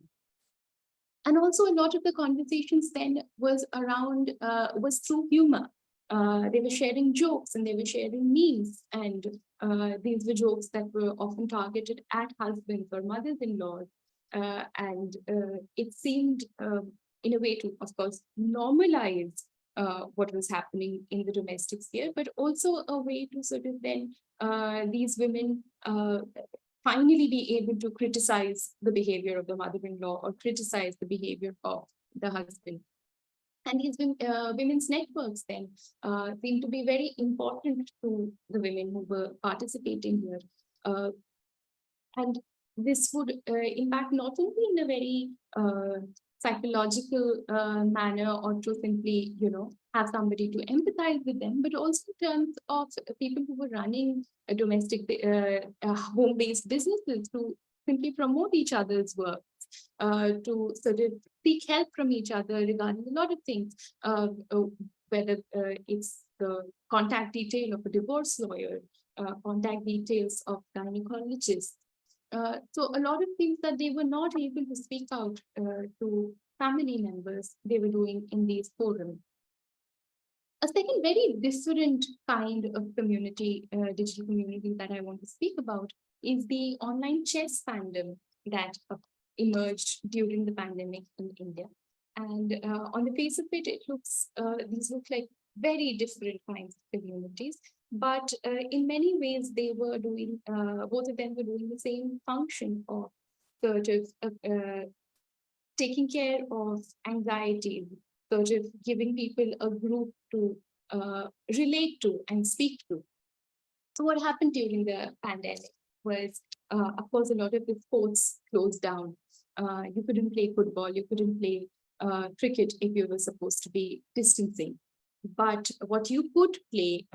And also a lot of the conversations then was around, was through humor. They were sharing jokes and they were sharing memes, and these were jokes that were often targeted at husbands or mothers-in-law. And it seemed in a way to, of course, normalize what was happening in the domestic sphere, but also a way to sort of then these women finally be able to criticize the behavior of the mother-in-law or criticize the behavior of the husband. And these women's networks then seem to be very important to the women who were participating here. And this would impact not only in a very psychological manner or to simply, have somebody to empathize with them, but also in terms of people who were running a domestic home-based businesses to simply promote each other's work, to sort of seek help from each other regarding a lot of things, whether it's the contact detail of a divorce lawyer, contact details of gynecologists. So a lot of things that they were not able to speak out to family members, they were doing in these forums. A second very different kind of community, digital community that I want to speak about is the online chess fandom that emerged during the pandemic in India. And on the face of it, these look like very different kinds of communities. But in many ways, they were doing, both of them were doing the same function of sort of taking care of anxiety, sort of giving people a group to relate to and speak to. So what happened during the pandemic was, of course, a lot of the sports closed down. You couldn't play football, you couldn't play cricket if you were supposed to be distancing. But what you could play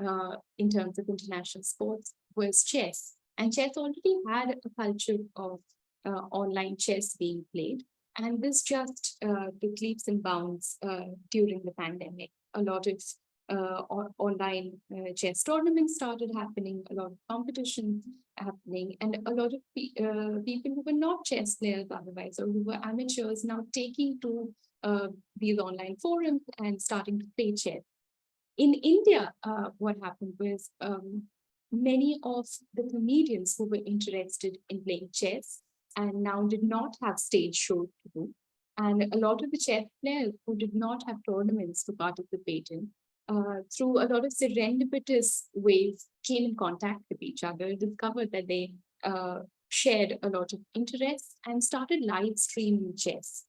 in terms of international sports was chess. And chess already had a culture of online chess being played. And this just took leaps and bounds during the pandemic. A lot of online chess tournaments started happening, a lot of competition happening, and a lot of people who were not chess players otherwise, or who were amateurs, now taking to these online forums and starting to play chess. In India, what happened was many of the comedians who were interested in playing chess and now did not have stage shows to do, and a lot of the chess players who did not have tournaments to participate in, through a lot of serendipitous ways, came in contact with each other, discovered that they shared a lot of interests, and started live streaming chess.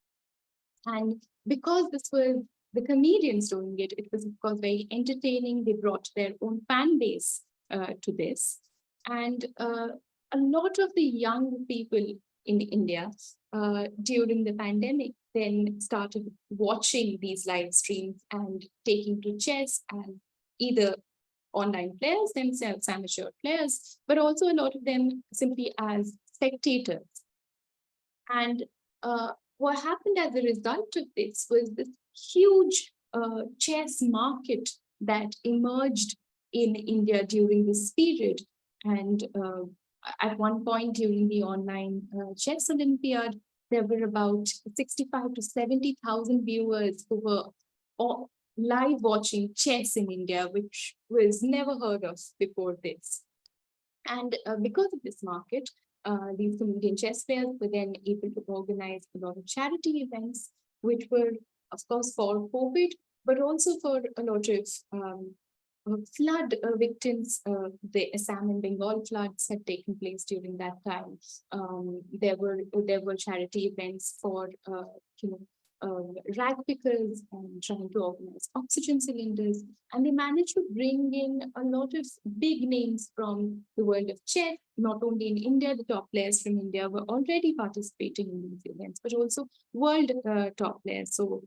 And because this was the comedians doing it, it was, of course, very entertaining. They brought their own fan base to this. And a lot of the young people in India during the pandemic then started watching these live streams and taking to chess as either online players themselves, amateur players, but also a lot of them simply as spectators. And what happened as a result of this was this huge chess market that emerged in India during this period. And at one point during the online chess Olympiad, there were about 65 to 70,000 viewers who were live watching chess in India, which was never heard of before this. And because of this market, these Canadian chess players were then able to organize a lot of charity events, which were, of course, for COVID, but also for a lot of flood victims. The Assam and Bengal floods had taken place during that time. There were charity events for rag pickers and trying to organize oxygen cylinders. And they managed to bring in a lot of big names from the world of chess, not only in India. The top players from India were already participating in these events, but also world top players. So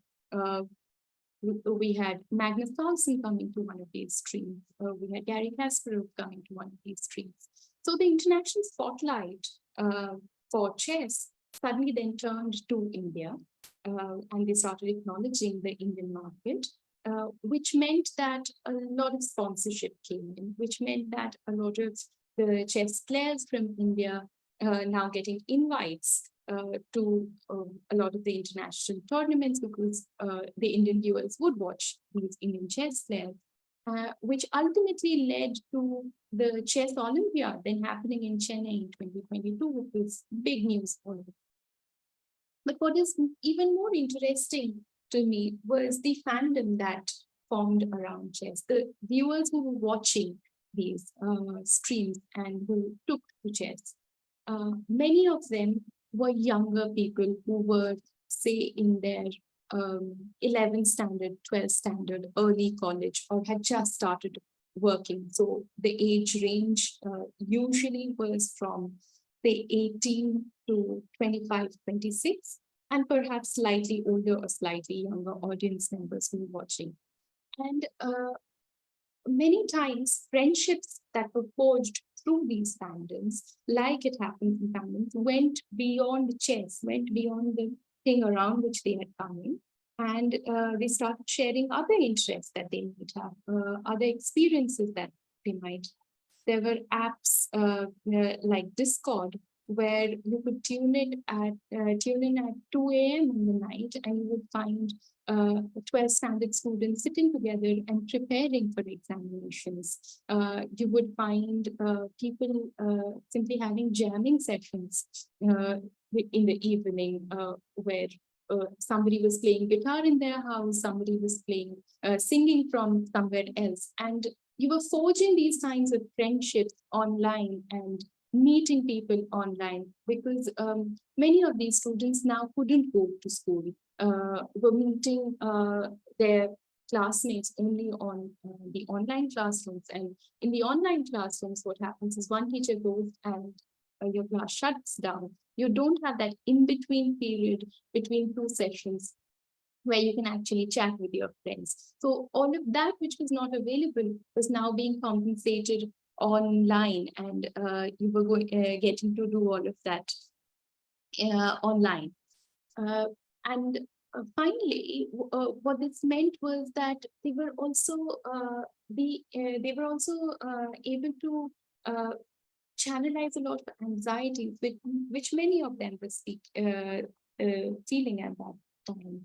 we had Magnus Carlsen coming to one of these streams. We had Gary Kasparov coming to one of these streams. So the international spotlight for chess suddenly then turned to India, and they started acknowledging the Indian market, which meant that a lot of sponsorship came in, which meant that a lot of the chess players from India now getting invites to a lot of the international tournaments, because the Indian viewers would watch these Indian chess players, which ultimately led to the Chess Olympiad then happening in Chennai in 2022, which was big news for them. But what is even more interesting to me was the fandom that formed around chess, the viewers who were watching these streams and who took to chess. Many of them were younger people who were, say, in their 11th standard, 12th standard, early college, or had just started working. So the age range usually was from, say, 18 to 25, 26, and perhaps slightly older or slightly younger audience members who were watching. And many times, friendships that were forged through these fandoms, like it happens in fandoms, went beyond chess, went beyond the thing around which they had come in. And they started sharing other interests that they might have, other experiences that they might. There were apps like Discord, where you could tune in at 2 a.m. in the night, and you would find 12 standard students sitting together and preparing for examinations. You would find people simply having jamming sessions in the evening, where somebody was playing guitar in their house, somebody was playing, singing from somewhere else. And you were forging these kinds of friendships online and meeting people online, because many of these students now couldn't go to school, were meeting their classmates only on the online classrooms. And in the online classrooms, what happens is one teacher goes and your class shuts down. You don't have that in-between period between two sessions where you can actually chat with your friends. So all of that which was not available was now being compensated online, and you were getting to do all of that online. And finally, what this meant was that they were also able to channelize a lot of anxieties, which many of them were feeling at that time.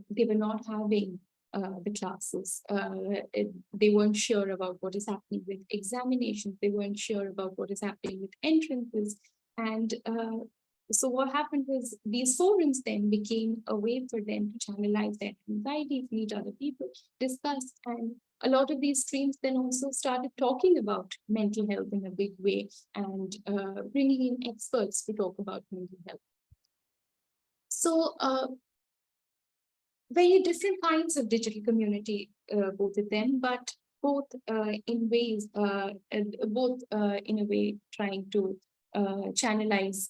They were not having the classes. They weren't sure about what is happening with examinations. They weren't sure about what is happening with entrances. And so what happened was these forums then became a way for them to channelize their anxieties, meet other people, discuss. And a lot of these streams then also started talking about mental health in a big way and bringing in experts to talk about mental health. So very different kinds of digital community, both of them, but both in ways, both in a way trying to channelize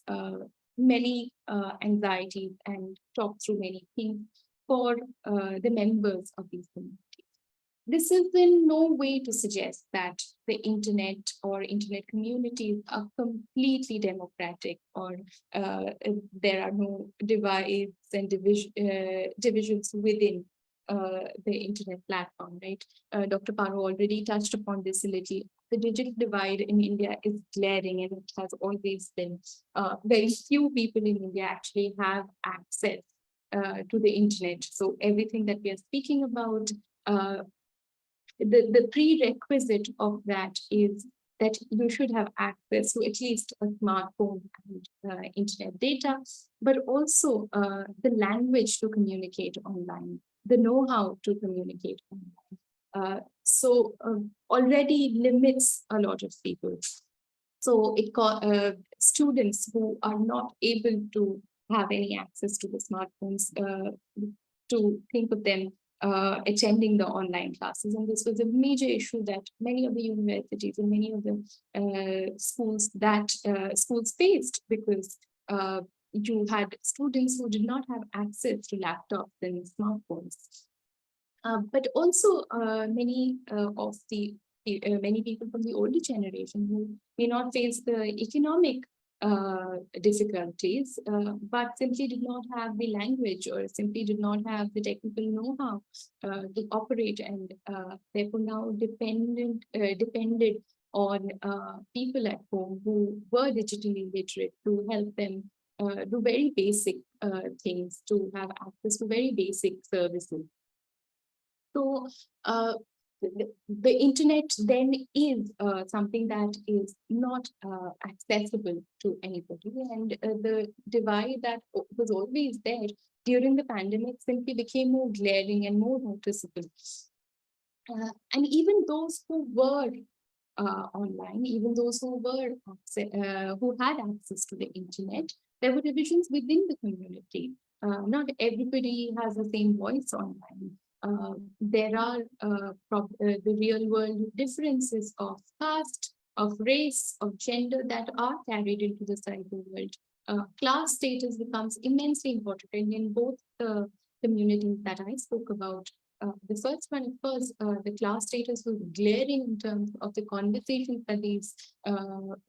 many anxieties and talk through many things for the members of these communities. This is in no way to suggest that the internet or internet communities are completely democratic or there are no divides and divisions within the internet platform, right? Dr. Paro already touched upon this a little. The digital divide in India is glaring, and it has always been. Very few people in India actually have access to the internet. So everything that we are speaking about, the prerequisite of that is that you should have access to at least a smartphone and internet data, but also the language to communicate online, the know-how to communicate online. So already limits a lot of people. So it students who are not able to have any access to the smartphones, to think of them attending the online classes. And this was a major issue that many of the universities and many of the schools faced, because you had students who did not have access to laptops and smartphones. But also many people from the older generation who may not face the economic difficulties, but simply did not have the language or simply did not have the technical know-how to operate, and therefore now depended on people at home who were digitally literate to help them do very basic things, to have access to very basic services. So the internet then is something that is not accessible to anybody, and the divide that was always there during the pandemic simply became more glaring and more noticeable. And even those who were online, even those who had access to the internet, there were divisions within the community. Not everybody has the same voice online. There are the real world differences of caste, of race, of gender that are carried into the cyber world. Class status becomes immensely important, and in both the communities that I spoke about. The first one, of course, the class status was glaring in terms of the conversations that these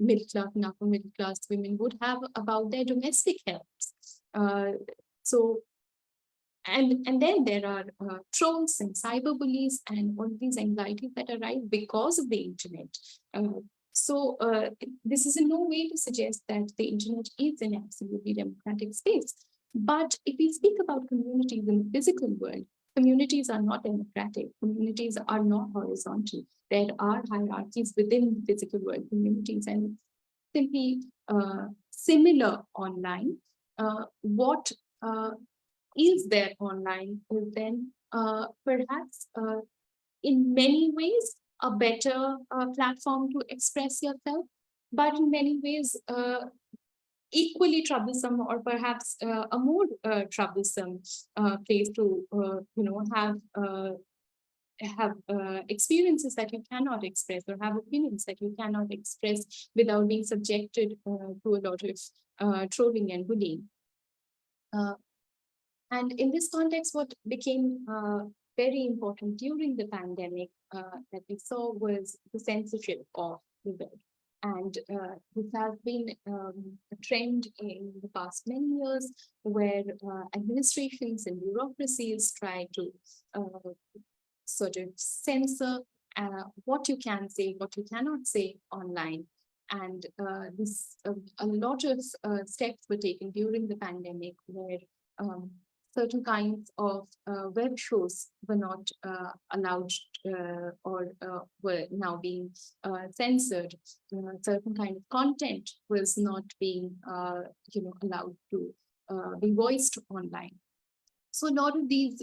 middle class and upper middle class women would have about their domestic helps. And then there are trolls and cyberbullies and all these anxieties that arise because of the internet. This is in no way to suggest that the internet is an absolutely democratic space. But if we speak about communities in the physical world, communities are not democratic. Communities are not horizontal. There are hierarchies within the physical world communities, and simply similar online. What is there online is then perhaps in many ways a better platform to express yourself, but in many ways equally troublesome, or perhaps a more troublesome place to have experiences that you cannot express, or have opinions that you cannot express without being subjected to a lot of trolling and bullying. And in this context, what became very important during the pandemic that we saw was the censorship of the web. And this has been a trend in the past many years, where administrations and bureaucracies try to sort of censor what you can say, what you cannot say online. And a lot of steps were taken during the pandemic, where certain kinds of web shows were not allowed or were now being censored. Certain kind of content was not being, allowed to be voiced online. So a lot of these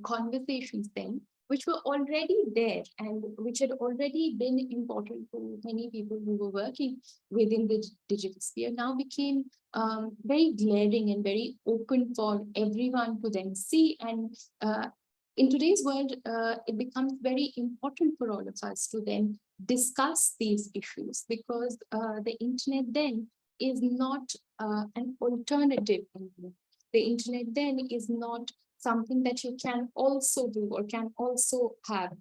conversations then, which were already there and which had already been important to many people who were working within the digital sphere, now became very glaring and very open for everyone to then see. And in today's world, it becomes very important for all of us to then discuss these issues, because the internet then is not an alternative anymore. The internet then is not something that you can also do or can also have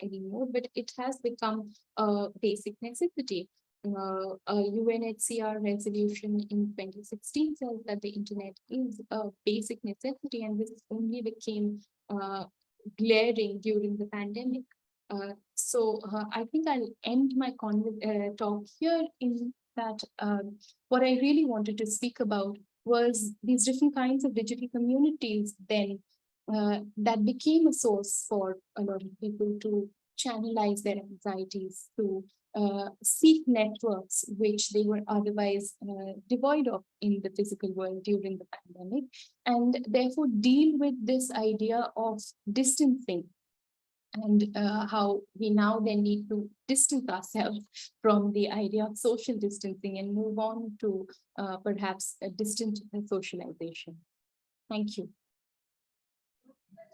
anymore, but it has become a basic necessity. A UNHCR resolution in 2016 says that the internet is a basic necessity, and this only became glaring during the pandemic. So I think I'll end my talk here, in that what I really wanted to speak about was these different kinds of digital communities then that became a source for a lot of people to channelize their anxieties, to seek networks which they were otherwise devoid of in the physical world during the pandemic, and therefore deal with this idea of distancing, and how we now then need to distance ourselves from the idea of social distancing and move on to perhaps a distant socialization. Thank you.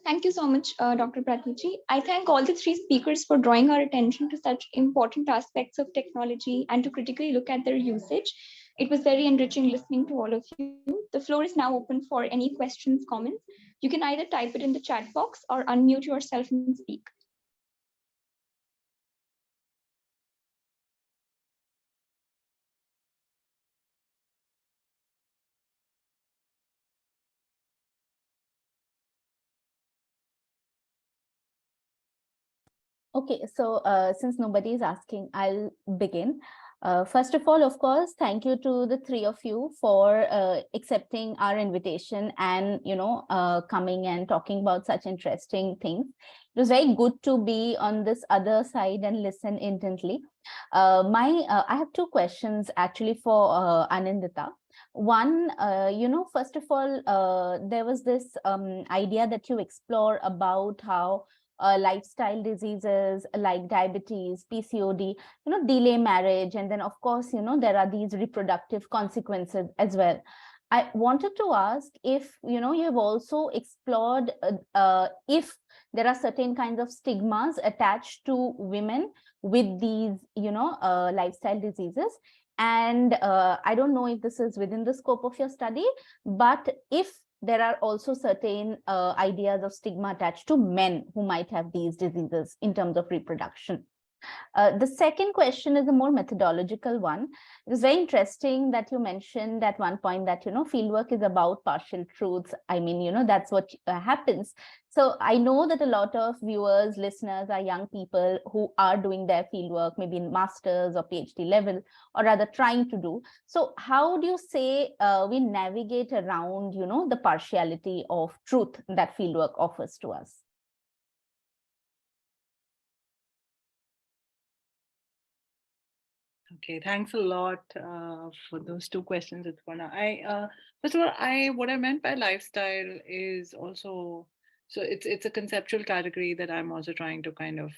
Thank you so much, Dr. Pratiji. I thank all the three speakers for drawing our attention to such important aspects of technology and to critically look at their usage. It was very enriching listening to all of you. The floor is now open for any questions, comments. You can either type it in the chat box or unmute yourself and speak. Okay, so since nobody is asking, I'll begin. First of all, of course, thank you to the three of you for accepting our invitation and, coming and talking about such interesting things. It was very good to be on this other side and listen intently. I have two questions actually for Anindita. One, first of all, there was this idea that you explore about how lifestyle diseases like diabetes, PCOD, delay marriage. And then, of course, there are these reproductive consequences as well. I wanted to ask if, you have also explored if there are certain kinds of stigmas attached to women with these, lifestyle diseases. And I don't know if this is within the scope of your study, but if there are also certain ideas of stigma attached to men who might have these diseases in terms of reproduction. The second question is a more methodological one. It was very interesting that you mentioned at one point that, fieldwork is about partial truths. I mean, that's what happens. So I know that a lot of viewers, listeners are young people who are doing their fieldwork, maybe in master's or PhD level, or rather trying to do. So how do you say we navigate around, the partiality of truth that fieldwork offers to us? Okay, thanks a lot for those two questions, Ritwana. First of all, what I meant by lifestyle is also, so it's a conceptual category that I'm also trying to kind of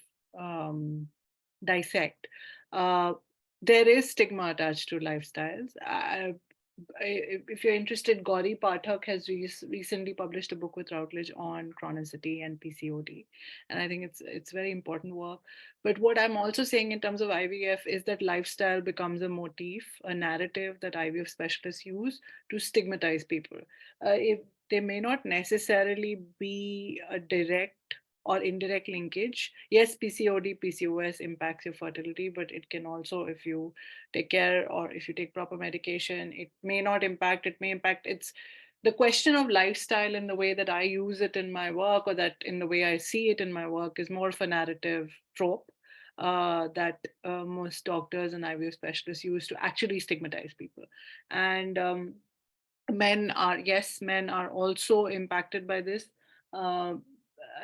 dissect. There is stigma attached to lifestyles. If you're interested, Gauri Pathak has recently published a book with Routledge on chronicity and PCOD, and I think it's very important work. But what I'm also saying in terms of IVF is that lifestyle becomes a motif, a narrative that IVF specialists use to stigmatize people. If there may not necessarily be a direct or indirect linkage. Yes, PCOD, PCOS impacts your fertility, but it can also, if you take care or if you take proper medication, it may not impact, it may impact. It's the question of lifestyle and the way that I use it in my work, or that in the way I see it in my work, is more of a narrative trope that most doctors and IVF specialists use to actually stigmatize people. And men are also impacted by this. Uh,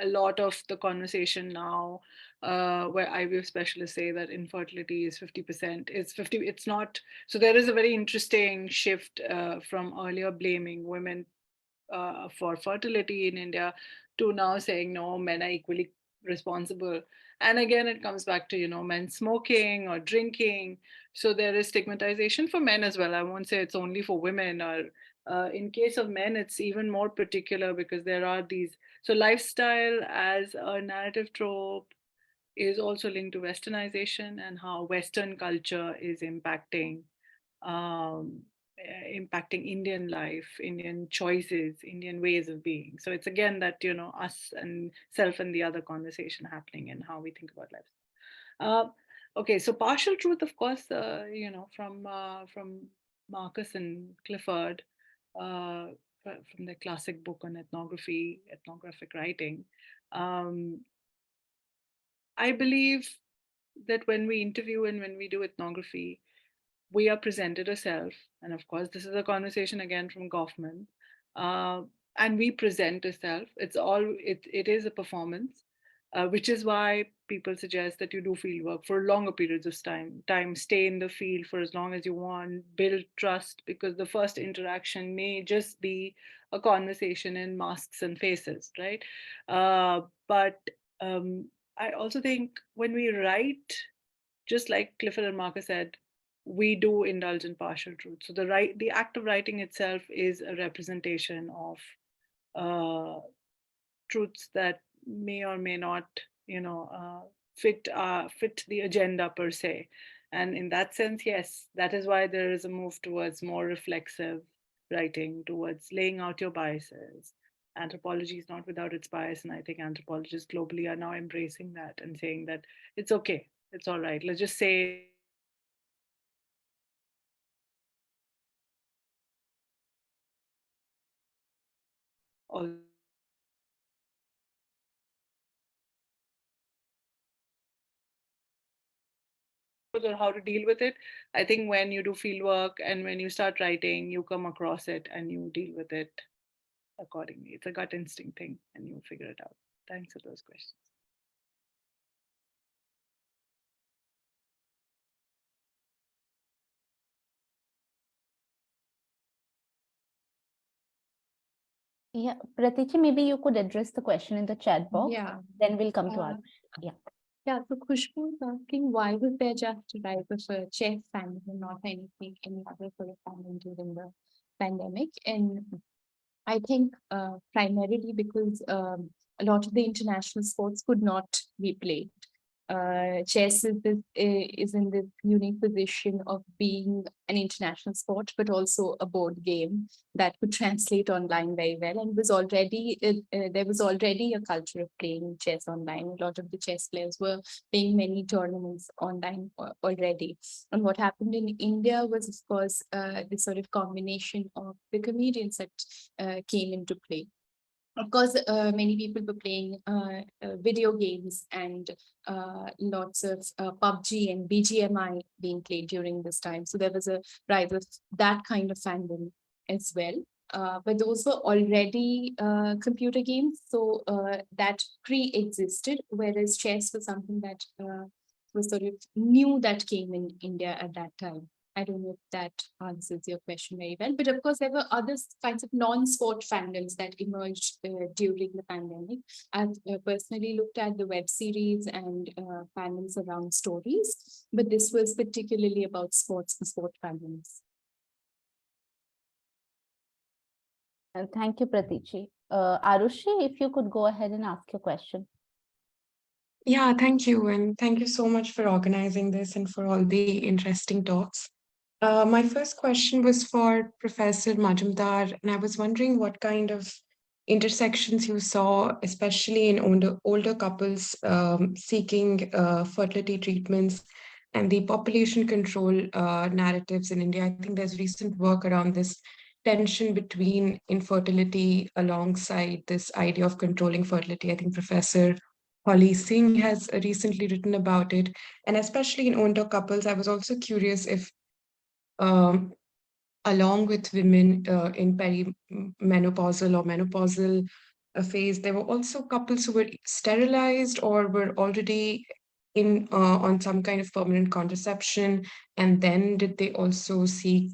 a lot of the conversation now, where IVF specialists say that infertility is 50%, it's not. So there is a very interesting shift from earlier blaming women for fertility in India to now saying no, men are equally responsible. And again, it comes back to, men smoking or drinking. So there is stigmatization for men as well. I won't say it's only for women, or in case of men, it's even more particular because there are these. So lifestyle as a narrative trope is also linked to westernization and how Western culture is um, impacting Indian life, Indian choices, Indian ways of being. So it's again that, us and self and the other conversation happening and how we think about life. Okay, so partial truth, of course, from Marcus and Clifford, from the classic book on ethnographic writing. I believe that when we interview and when we do ethnography, we are presented a self, and of course, this is a conversation again from Goffman, uh, and we present a self. It is a performance, which is why people suggest that you do field work for longer periods of time, stay in the field for as long as you want, build trust, because the first interaction may just be a conversation in masks and faces, right? But I also think when we write, just like Clifford and Marcus said, we do indulge in partial truth. So the act of writing itself is a representation of uh, truths that may or may not, fit the agenda per se. And in that sense, yes, that is why there is a move towards more reflexive writing, towards laying out your biases. Anthropology is not without its bias, and I think anthropologists globally are now embracing that and saying that it's okay, it's all right. Let's just say all or how to deal with it. I think when you do field work and when you start writing, you come across it and you deal with it accordingly. It's a gut instinct thing and you figure it out. Thanks for those questions. Yeah, Pratichi, maybe you could address the question in the chat box. Yeah. Then we'll come to Uh, Arush. Yeah. Yeah, so Khushbu is asking, why was there just a rise of a chess fandom and not any other sort of fandom during the pandemic? And I think primarily because a lot of the international sports could not be played. Chess is in this unique position of being an international sport, but also a board game that could translate online very well. And there was already a culture of playing chess online. A lot of the chess players were playing many tournaments online already. And what happened in India was, of course, this sort of combination of the comedians that came into play. Of course, many people were playing video games and lots of PUBG and BGMI being played during this time. So there was a rise of that kind of fandom as well. But those were already computer games, so that pre-existed, whereas chess was something that was sort of new that came in India at that time. I don't know if that answers your question very well. But of course, there were other kinds of non-sport fandoms that emerged during the pandemic. I've personally looked at the web series and fandoms around stories, but this was particularly about sports and sport fandoms. Thank you, Pratichi. Arushi, if you could go ahead and ask your question. Yeah, thank you. And thank you so much for organizing this and for all the interesting talks. My first question was for Professor Majumdar, and I was wondering what kind of intersections you saw, especially in older couples seeking fertility treatments and the population control narratives in India. I think there's recent work around this tension between infertility alongside this idea of controlling fertility. I think Professor Holly Singh has recently written about it. And especially in older couples, I was also curious if um, along with women in perimenopausal or menopausal phase, there were also couples who were sterilized or were already in on some kind of permanent contraception, and then did they also seek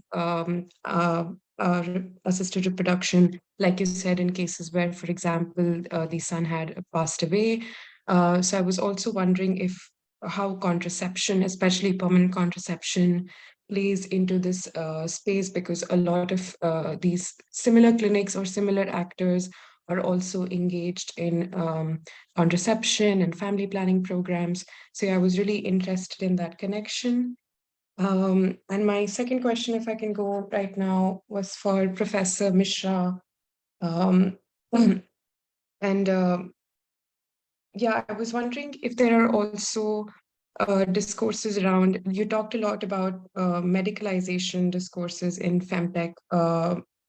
assisted reproduction, like you said, in cases where, for example, the son had passed away. So I was also wondering if how contraception, especially permanent contraception, plays into this space, because a lot of these similar clinics or similar actors are also engaged in contraception and family planning programs. So I was really interested in that connection. And my second question, if I can go right now, was for Professor Mishra. Um, and yeah, I was wondering if there are also discourses around, you talked a lot about medicalization discourses in femtech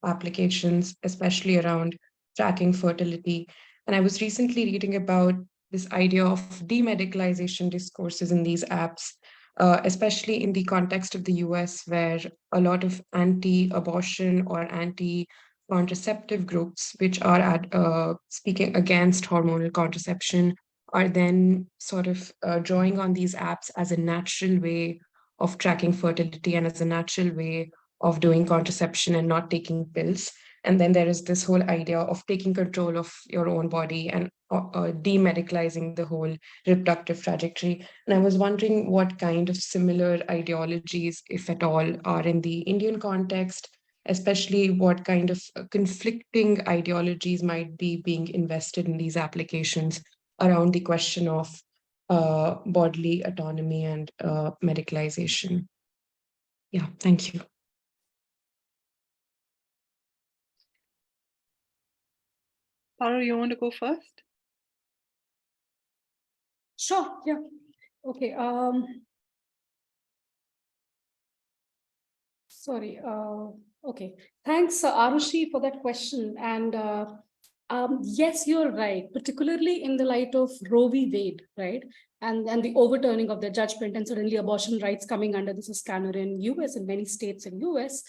applications, especially around tracking fertility. And I was recently reading about this idea of demedicalization discourses in these apps, especially in the context of the US, where a lot of anti-abortion or anti-contraceptive groups, which are speaking against hormonal contraception, are then sort of drawing on these apps as a natural way of tracking fertility and as a natural way of doing contraception and not taking pills. And then there is this whole idea of taking control of your own body and demedicalizing the whole reproductive trajectory. And I was wondering what kind of similar ideologies, if at all, are in the Indian context, especially what kind of conflicting ideologies might be being invested in these applications around the question of bodily autonomy and medicalization. Yeah, thank you. Paro, you want to go first? Sure, yeah. Okay. Sorry. Okay. Thanks, Arushi, for that question. And yes, you're right, particularly in the light of Roe v. Wade, right? And the overturning of the judgment, and suddenly abortion rights coming under this scanner in US and many states in US.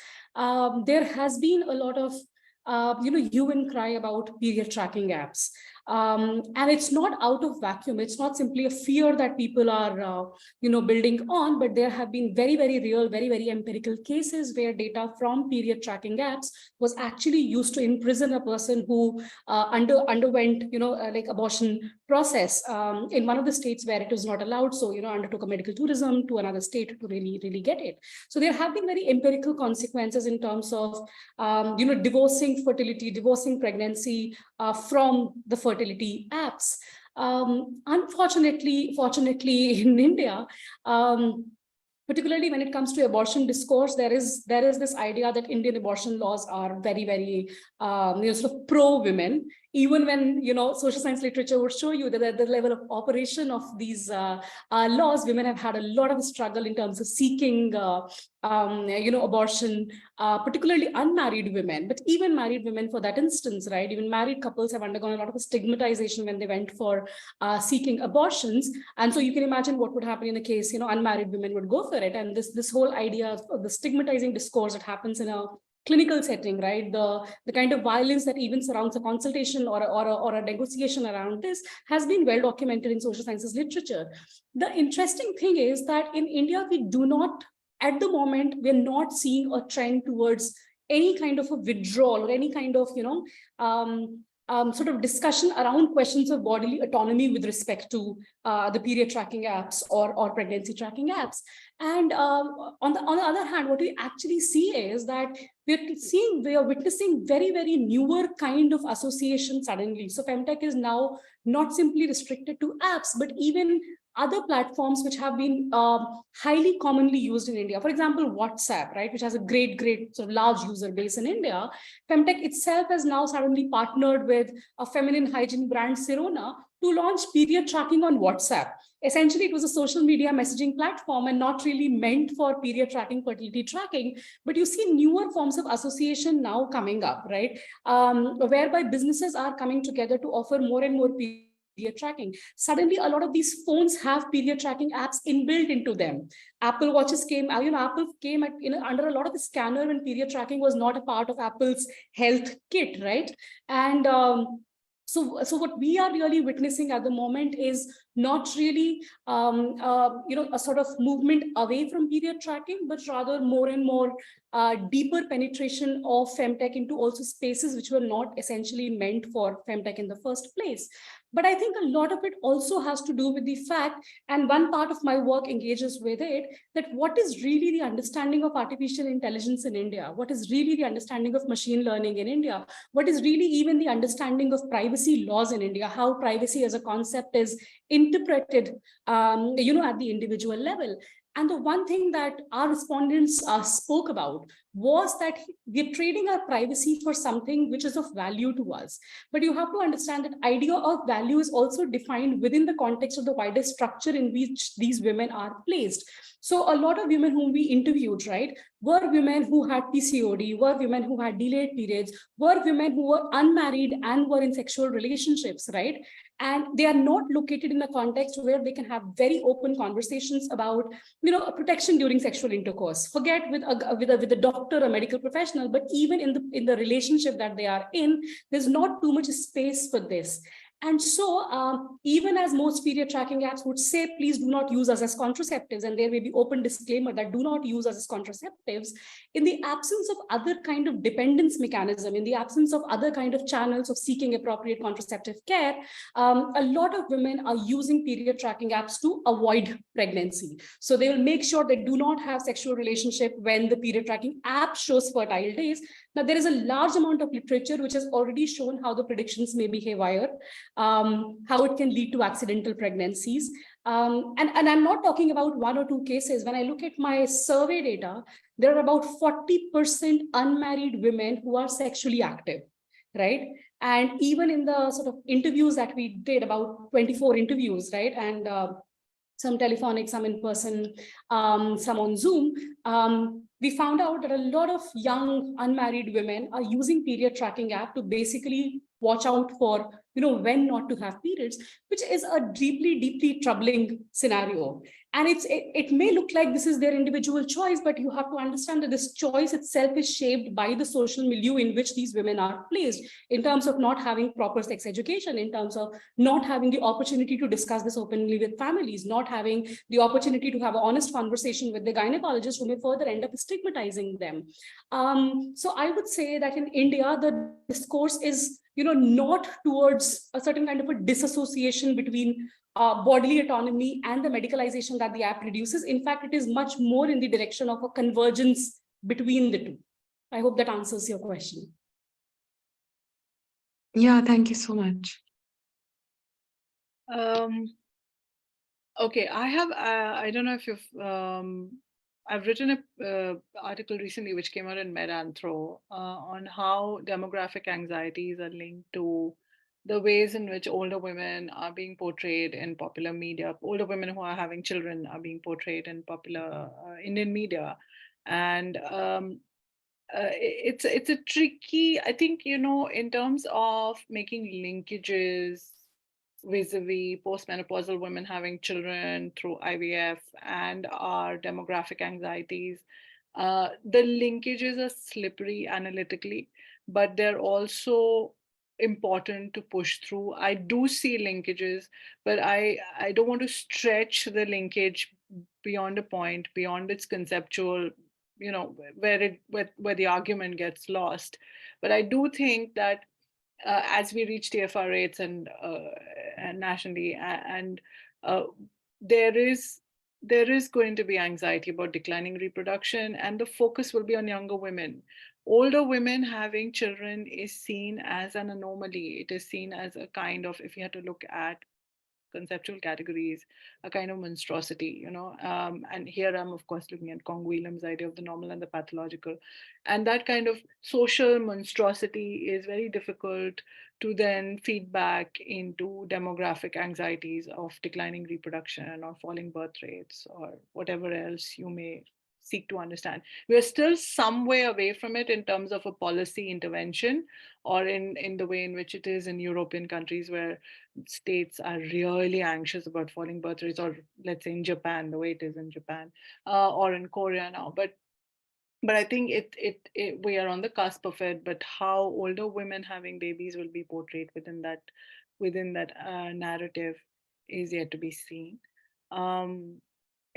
There has been a lot of hue and cry about period tracking apps. And it's not out of vacuum. It's not simply a fear that people are, building on, but there have been very, very real, very, very empirical cases where data from period tracking apps was actually used to imprison a person who underwent, like abortion process in one of the states where it was not allowed. So, undertook a medical tourism to another state to really, really get it. So there have been very empirical consequences in terms of, divorcing fertility, divorcing pregnancy from the fertility apps. Unfortunately, fortunately, in India, particularly when it comes to abortion discourse, there is this idea that Indian abortion laws are very, very sort of pro-women, even when social science literature would show you that at the level of operation of these laws, women have had a lot of struggle in terms of seeking abortion, particularly unmarried women, but even married women for that instance, right? Even married couples have undergone a lot of stigmatization when they went for seeking abortions. And so you can imagine what would happen in a case, unmarried women would go for it. And this whole idea of the stigmatizing discourse that happens in a clinical setting, right? The kind of violence that even surrounds a consultation or a negotiation around this has been well documented in social sciences literature. The interesting thing is that in India, we do not, at the moment, we're not seeing a trend towards any kind of a withdrawal or any kind of, sort of discussion around questions of bodily autonomy with respect to the period tracking apps or pregnancy tracking apps. And on the other hand, what we actually see is that we are witnessing very, very newer kind of association suddenly. So femtech is now not simply restricted to apps, but even other platforms which have been highly commonly used in India. For example, WhatsApp, right, which has a great sort of large user base in India. Femtech itself has now suddenly partnered with a feminine hygiene brand, Sirona, to launch period tracking on WhatsApp. Essentially, it was a social media messaging platform and not really meant for period tracking, fertility tracking. But you see newer forms of association now coming up, right? Whereby businesses are coming together to offer more and more period tracking. Suddenly, a lot of these phones have period tracking apps inbuilt into them. Apple Watches came, Apple came at, under a lot of the scanner when period tracking was not a part of Apple's health kit, right? And so what we are really witnessing at the moment is not really a sort of movement away from period tracking, but rather more and more deeper penetration of femtech into also spaces which were not essentially meant for femtech in the first place. But I think a lot of it also has to do with the fact, and one part of my work engages with it, that what is really the understanding of artificial intelligence in India? What is really the understanding of machine learning in India? What is really even the understanding of privacy laws in India? How privacy as a concept is interpreted, at the individual level. And the one thing that our respondents spoke about was that we're trading our privacy for something which is of value to us. But you have to understand that idea of value is also defined within the context of the wider structure in which these women are placed. So a lot of women whom we interviewed, right, were women who had PCOD, were women who had delayed periods, were women who were unmarried and were in sexual relationships, right? And they are not located in a context where they can have very open conversations about, protection during sexual intercourse. Forget with a doctor or medical professional, but even in the relationship that they are in, there's not too much space for this. And so even as most period tracking apps would say, please do not use us as contraceptives, and there may be open disclaimer that do not use us as contraceptives, in the absence of other kind of dependence mechanism, in the absence of other kind of channels of seeking appropriate contraceptive care, a lot of women are using period tracking apps to avoid pregnancy. So they will make sure they do not have sexual relationship when the period tracking app shows fertile days. Now, there is a large amount of literature which has already shown how the predictions may be haywire, how it can lead to accidental pregnancies. And I'm not talking about one or two cases. When I look at my survey data, there are about 40% unmarried women who are sexually active, right? And even in the sort of interviews that we did, about 24 interviews, right? And some telephonic, some in person, some on Zoom, we found out that a lot of young unmarried women are using period tracking app to basically watch out for, when not to have periods, which is a deeply troubling scenario. And it may look like this is their individual choice, but you have to understand that this choice itself is shaped by the social milieu in which these women are placed, in terms of not having proper sex education, in terms of not having the opportunity to discuss this openly with families, not having the opportunity to have an honest conversation with the gynecologist, who may further end up stigmatizing them. So I would say that in India, the discourse is, not towards a certain kind of a disassociation between bodily autonomy and the medicalization that the app reduces. In fact, it is much more in the direction of a convergence between the two. I hope that answers your question. Yeah, thank you so much. Okay, I have, I don't know if you've, I've written an article recently which came out in MedAnthro on how demographic anxieties are linked to the ways in which older women are being portrayed in popular media. Older women who are having children are being portrayed in popular Indian media. And it's a tricky, I think, in terms of making linkages vis-a-vis postmenopausal women having children through IVF and our demographic anxieties. The linkages are slippery analytically, but they're also important to push through. I do see linkages, but I don't want to stretch the linkage beyond a point, beyond its conceptual, where the argument gets lost. But I do think that as we reach TFR rates and nationally, and there is going to be anxiety about declining reproduction, and the focus will be on younger women. Older women having children is seen as an anomaly. It is seen as a kind of, if you had to look at conceptual categories, a kind of monstrosity, and here I'm of course looking at Kong Wheelam's idea of the normal and the pathological, and that kind of social monstrosity is very difficult to then feed back into demographic anxieties of declining reproduction or falling birth rates or whatever else you may seek to understand. We're still some way away from it in terms of a policy intervention, or in the way in which it is in European countries where states are really anxious about falling birth rates, or let's say in Japan, the way it is in Japan, or in Korea now. But I think we are on the cusp of it. But how older women having babies will be portrayed within that narrative is yet to be seen.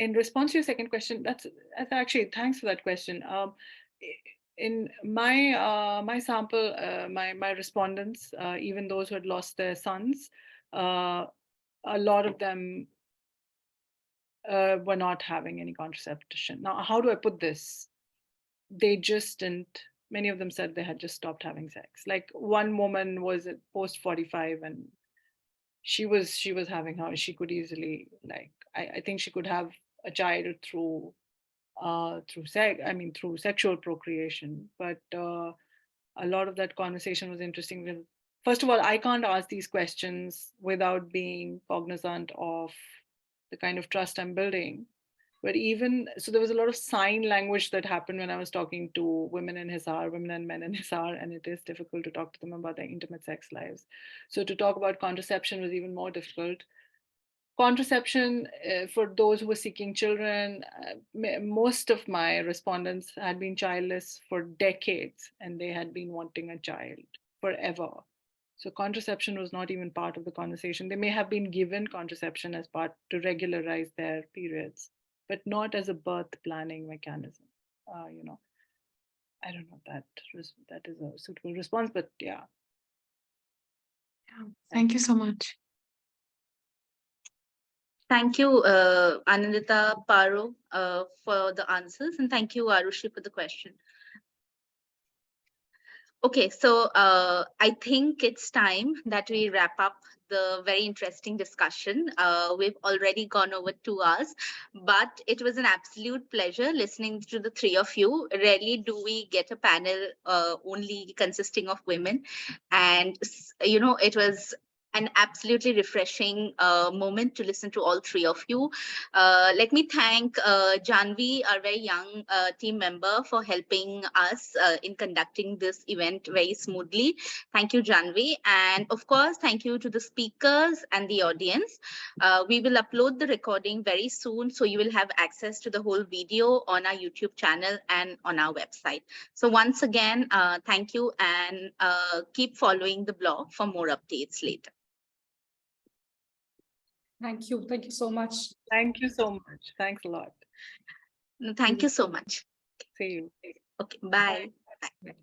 In response to your second question, that's actually, thanks for that question. In my sample, my respondents, even those who had lost their sons, a lot of them were not having any contraception. Now, how do I put this? They just didn't. Many of them said they had just stopped having sex. Like one woman was at post 45, and she was having her. She could easily, like, I think she could have a child through through sexual procreation. But a lot of that conversation was interesting. With, first of all, I can't ask these questions without being cognizant of the kind of trust I'm building. But even so, there was a lot of sign language that happened when I was talking to women in Hisar, women and men in Hisar, and it is difficult to talk to them about their intimate sex lives. So to talk about contraception was even more difficult. Contraception, for those who were seeking children, most of my respondents had been childless for decades, and they had been wanting a child forever. So contraception was not even part of the conversation. They may have been given contraception as part to regularize their periods, but not as a birth planning mechanism. I don't know if that is a suitable response, but yeah. Thank you so much. Thank you, Anindita, Paro, for the answers, and thank you, Arushi, for the question. Okay, so I think it's time that we wrap up the very interesting discussion. We've already gone over 2 hours, but it was an absolute pleasure listening to the three of you. Rarely do we get a panel only consisting of women. And, it was an absolutely refreshing moment to listen to all three of you. Let me thank Janvi, our very young team member, for helping us in conducting this event very smoothly. Thank you, Janvi. And of course, thank you to the speakers and the audience. We will upload the recording very soon, so you will have access to the whole video on our YouTube channel and on our website. So once again, thank you, and keep following the blog for more updates later. Thank you. Thank you so much. Thank you so much. Thanks a lot. Thank you so much. See you. Okay, bye. Bye.